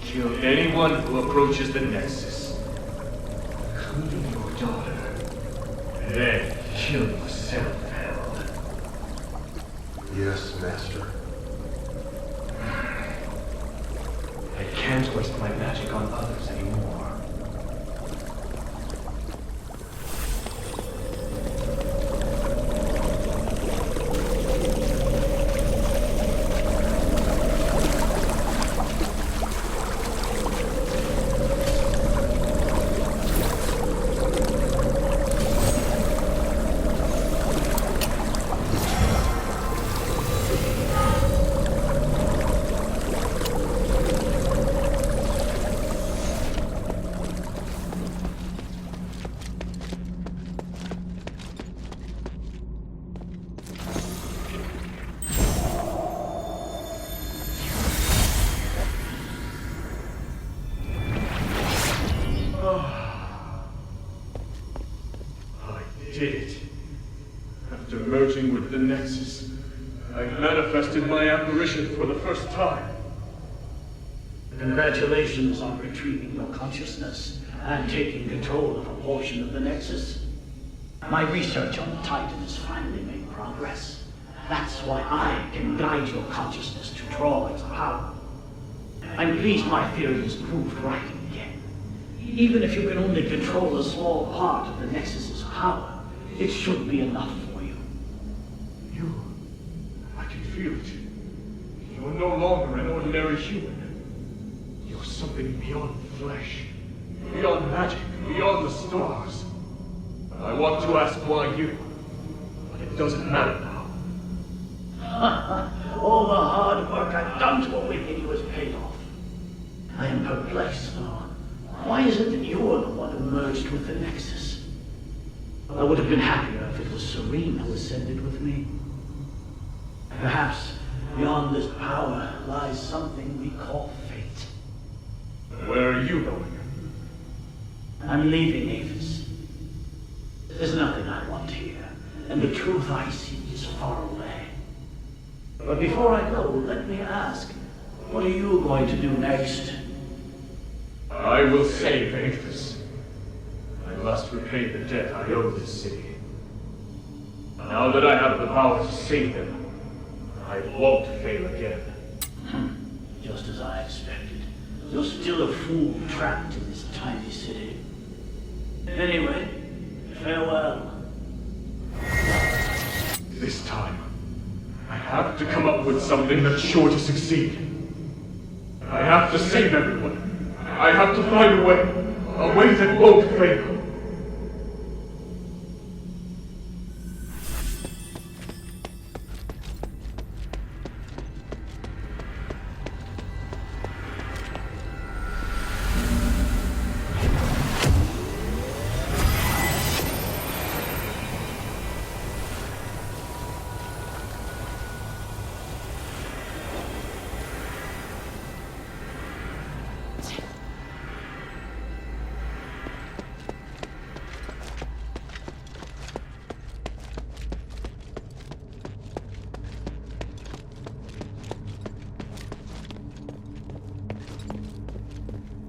Kill anyone who approaches the Nexus, including your daughter. Then kill yourself, Herald. Yes, Master. I can't waste my magic on others anymore. did it. After merging with the Nexus, I manifested my apparition for the first time. Congratulations on retrieving your consciousness and taking control of a portion of the Nexus. My research on the Titan has finally made progress. That's why I can guide your consciousness to draw its power. I'm pleased my theory is proved right again. Even if you can only control a small part of the Nexus's power, it should be enough for you. I can feel it. You're no longer an ordinary human. You're something beyond flesh, beyond magic, beyond the stars. I want to ask why you, but it doesn't matter now. All the hard work I've done to awaken you has paid off. I am perplexed now. Why is it that you're the one who merged with the Nexus? I would have been happier if it was Serene who ascended with me. Perhaps beyond this power lies something we call fate. Where are you going? I'm leaving Avis. There's nothing I want here, and the truth I seek is far away. But before I go, let me ask, what are you going to do next? I will save Avis. I must repay the debt I owe this city. Now that I have the power to save them, I won't fail again. Just as I expected. You're still a fool trapped in this tiny city. Anyway, farewell. This time, I have to come up with something that's sure to succeed. I have to save everyone. I have to find a way that won't fail.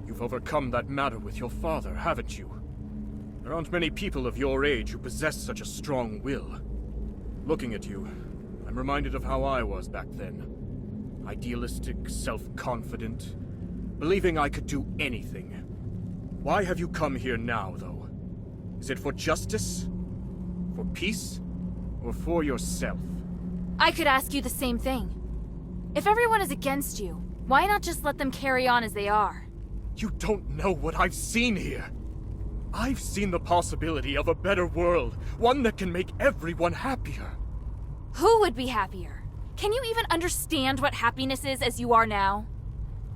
You've overcome that matter with your father, haven't you? There aren't many people of your age who possess such a strong will. Looking at you, I'm reminded of how I was back then. Idealistic, self-confident, believing I could do anything. Why have you come here now, though? Is it for justice? For peace? Or for yourself? I could ask you the same thing. If everyone is against you, why not just let them carry on as they are? You don't know what I've seen here. I've seen the possibility of a better world, one that can make everyone happier. Who would be happier? Can you even understand what happiness is as you are now?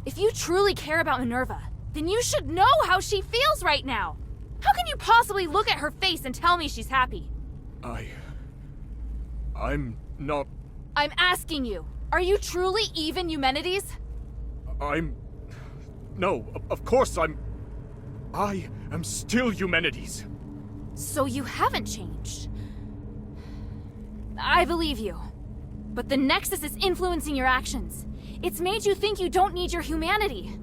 If you truly care about Minerva, then you should know how she feels right now. How can you possibly look at her face and tell me she's happy? I'm not... I'm asking you, are you truly even Eumenides? No, of course I am still Eumenides. So you haven't changed. I believe you. But the Nexus is influencing your actions. It's made you think you don't need your humanity.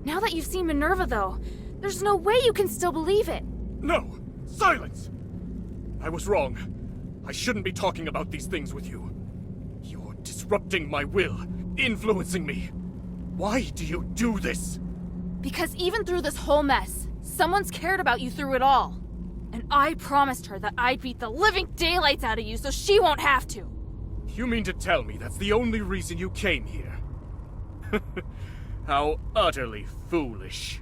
Now that you've seen Minerva, though, there's no way you can still believe it. No! Silence! I was wrong. I shouldn't be talking about these things with you. You're disrupting my will, influencing me. Why do you do this? Because even through this whole mess, someone's cared about you through it all. And I promised her that I'd beat the living daylights out of you so she won't have to. You mean to tell me that's the only reason you came here? How utterly foolish.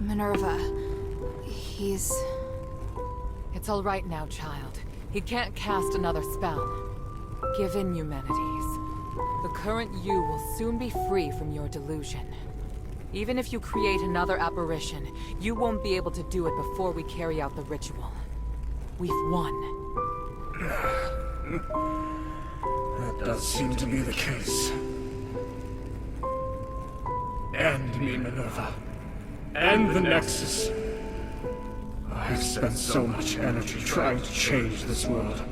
Minerva, he's... It's all right now, child. He can't cast another spell. Give in, Eumenides. The current you will soon be free from your delusion. Even if you create another apparition, you won't be able to do it before we carry out the ritual. We've won. That does seem to be the case. End me, Minerva. End the Nexus. I've spent so much energy trying to change this world.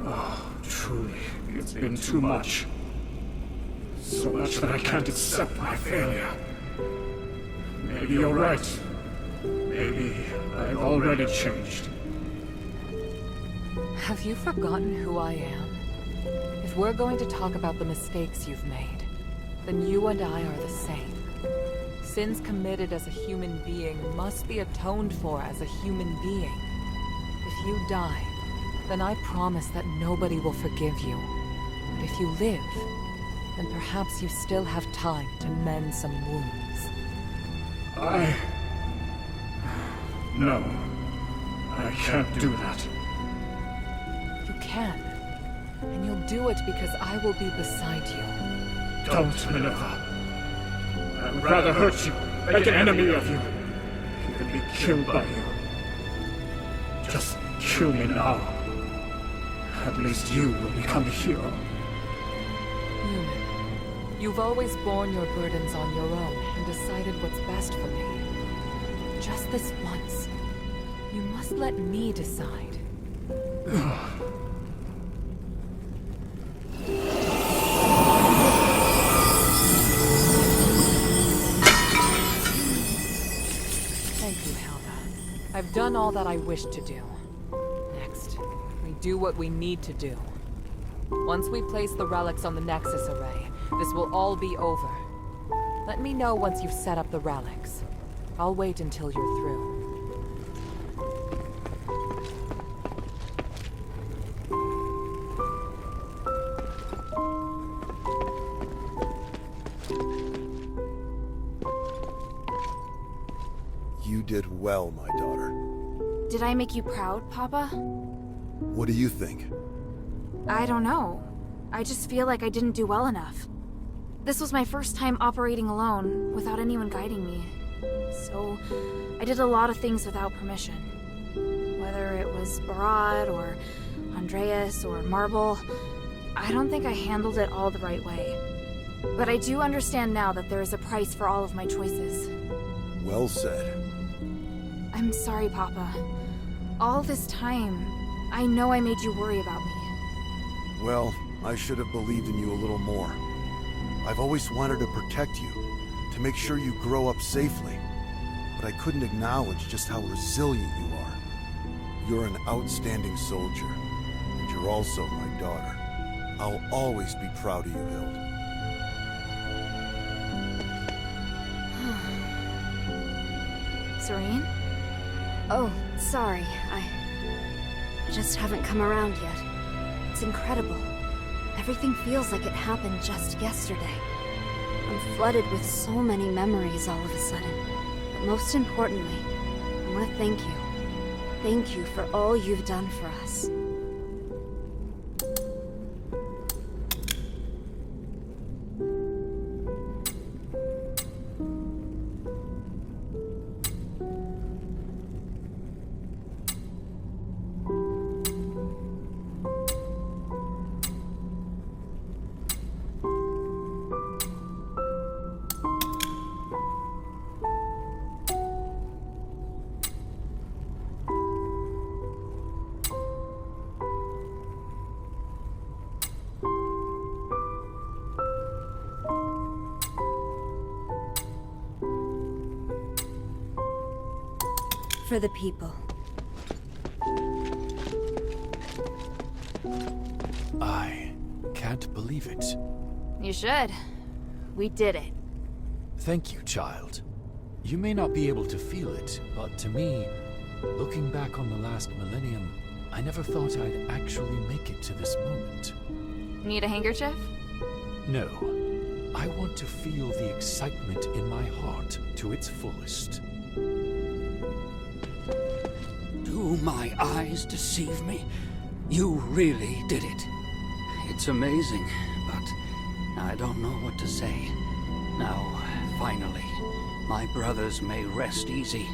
Oh, truly, it's been too much. So much that I can't accept my failure. Maybe you're right. Maybe I've already changed. Have you forgotten who I am? If we're going to talk about the mistakes you've made, then you and I are the same. Sins committed as a human being must be atoned for as a human being. If you die, then I promise that nobody will forgive you. But if you live, then perhaps you still have time to mend some wounds. No. I can't do that. You can. And you'll do it because I will be beside you. Don't, Minerva. I would rather hurt you, make an enemy of you, than be killed by you. Just kill me now. At least you will become a hero. Human, you've always borne your burdens on your own and decided what's best for me. Just this once, you must let me decide. Thank you, Helga. I've done all that I wished to do. Next, we do what we need to do. Once we place the relics on the Nexus array, this will all be over. Let me know once you've set up the relics. I'll wait until you're through. You did well, my daughter. Did I make you proud, Papa? What do you think? I don't know. I just feel like I didn't do well enough. This was my first time operating alone, without anyone guiding me. So, I did a lot of things without permission. Whether it was Barad, or Andreas, or Marble, I don't think I handled it all the right way. But I do understand now that there is a price for all of my choices. Well said. I'm sorry, Papa. All this time, I know I made you worry about me. Well, I should have believed in you a little more. I've always wanted to protect you, to make sure you grow up safely. But I couldn't acknowledge just how resilient you are. You're an outstanding soldier, and you're also my daughter. I'll always be proud of you, Hild. Serene? Oh, sorry. I just haven't come around yet. It's incredible. Everything feels like it happened just yesterday. I'm flooded with so many memories all of a sudden. But most importantly, I want to thank you. Thank you for all you've done for us. For the people. I can't believe it. You should. We did it. Thank you, child. You may not be able to feel it, but to me, looking back on the last millennium, I never thought I'd actually make it to this moment. Need a handkerchief? No. I want to feel the excitement in my heart to its fullest. Do my eyes deceive me? You really did it. It's amazing, but I don't know what to say. Now, finally, my brothers may rest easy.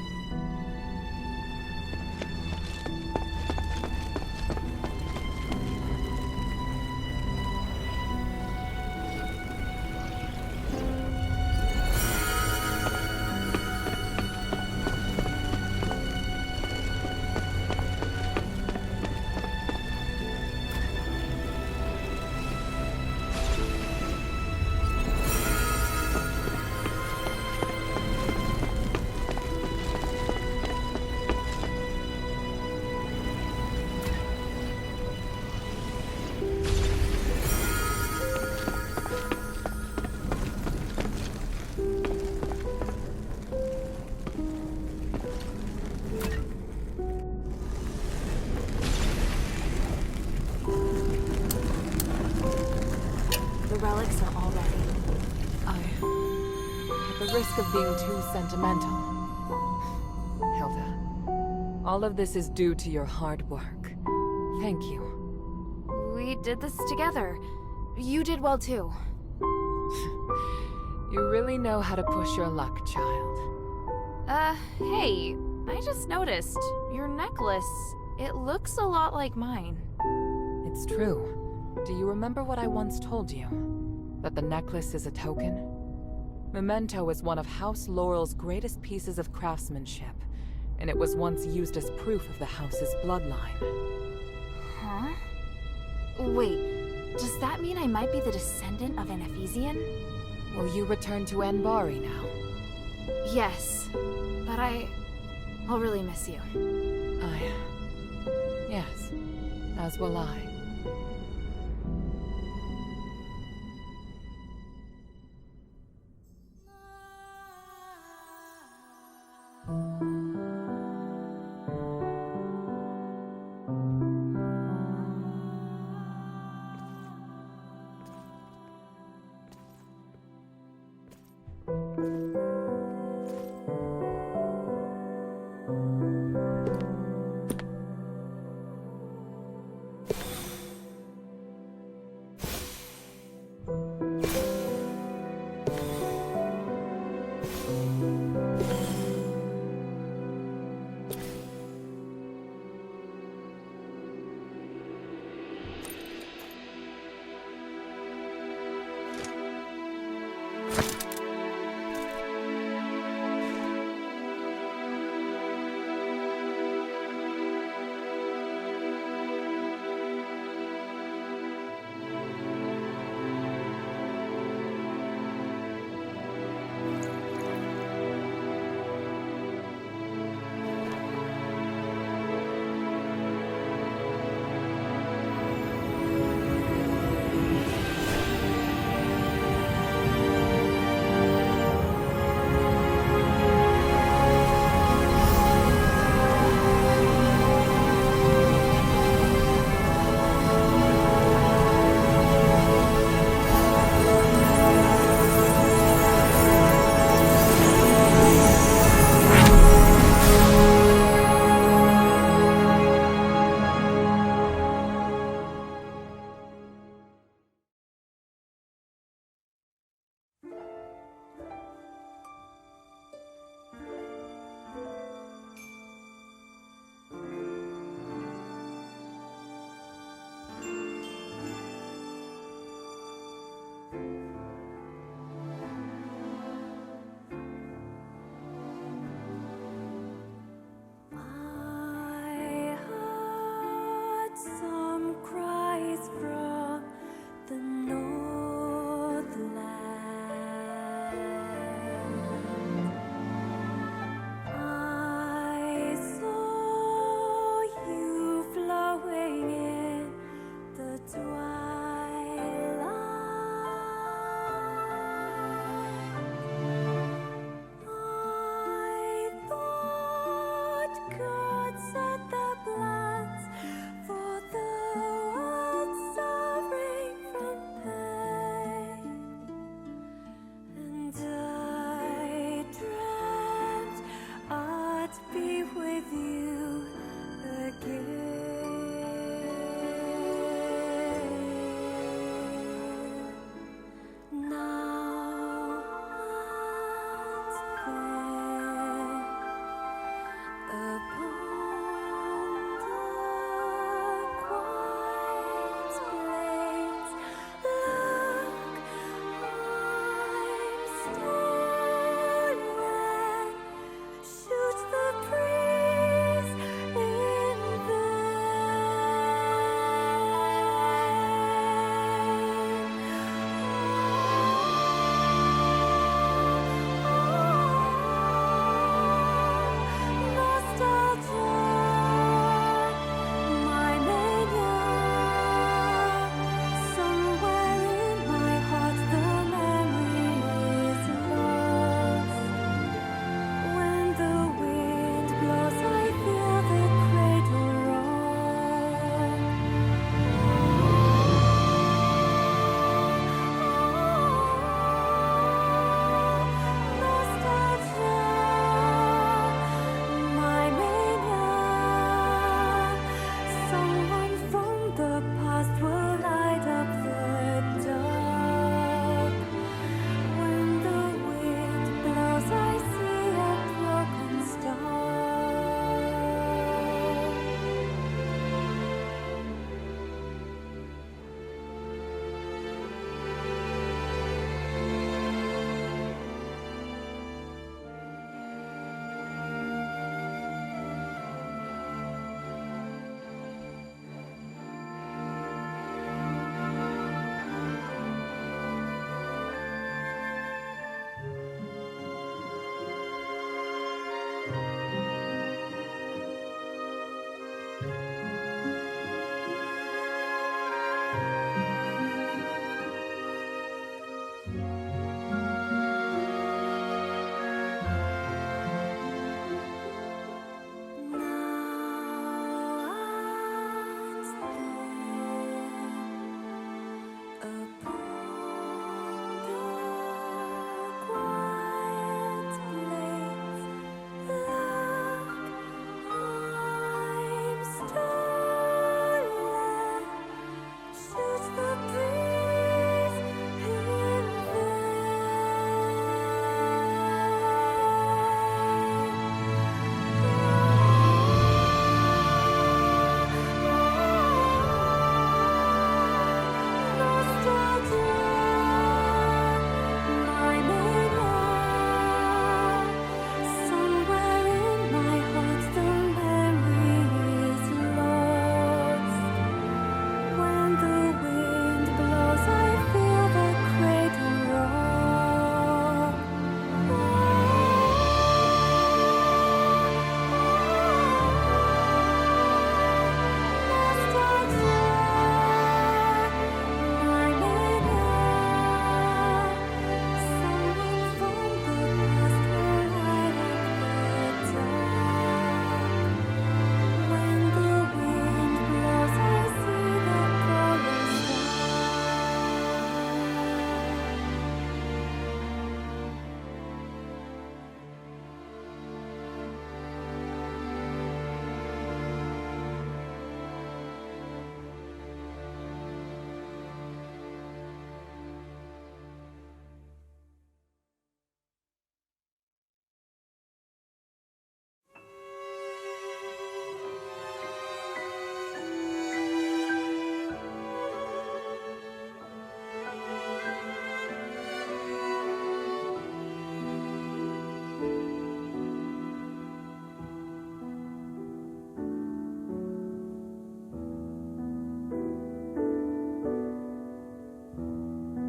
Relics are all ready. At the risk of being too sentimental, Hilda, all of this is due to your hard work. Thank you. We did this together. You did well too. You really know how to push your luck, child. Hey, I just noticed. Your necklace, it looks a lot like mine. It's true. Do you remember what I once told you? That the necklace is a token? Memento is one of House Laurel's greatest pieces of craftsmanship, and it was once used as proof of the house's bloodline. Huh? Wait, does that mean I might be the descendant of an Ephesian? Will you return to Anbari now? Yes, but I'll really miss you. Yes, as will I.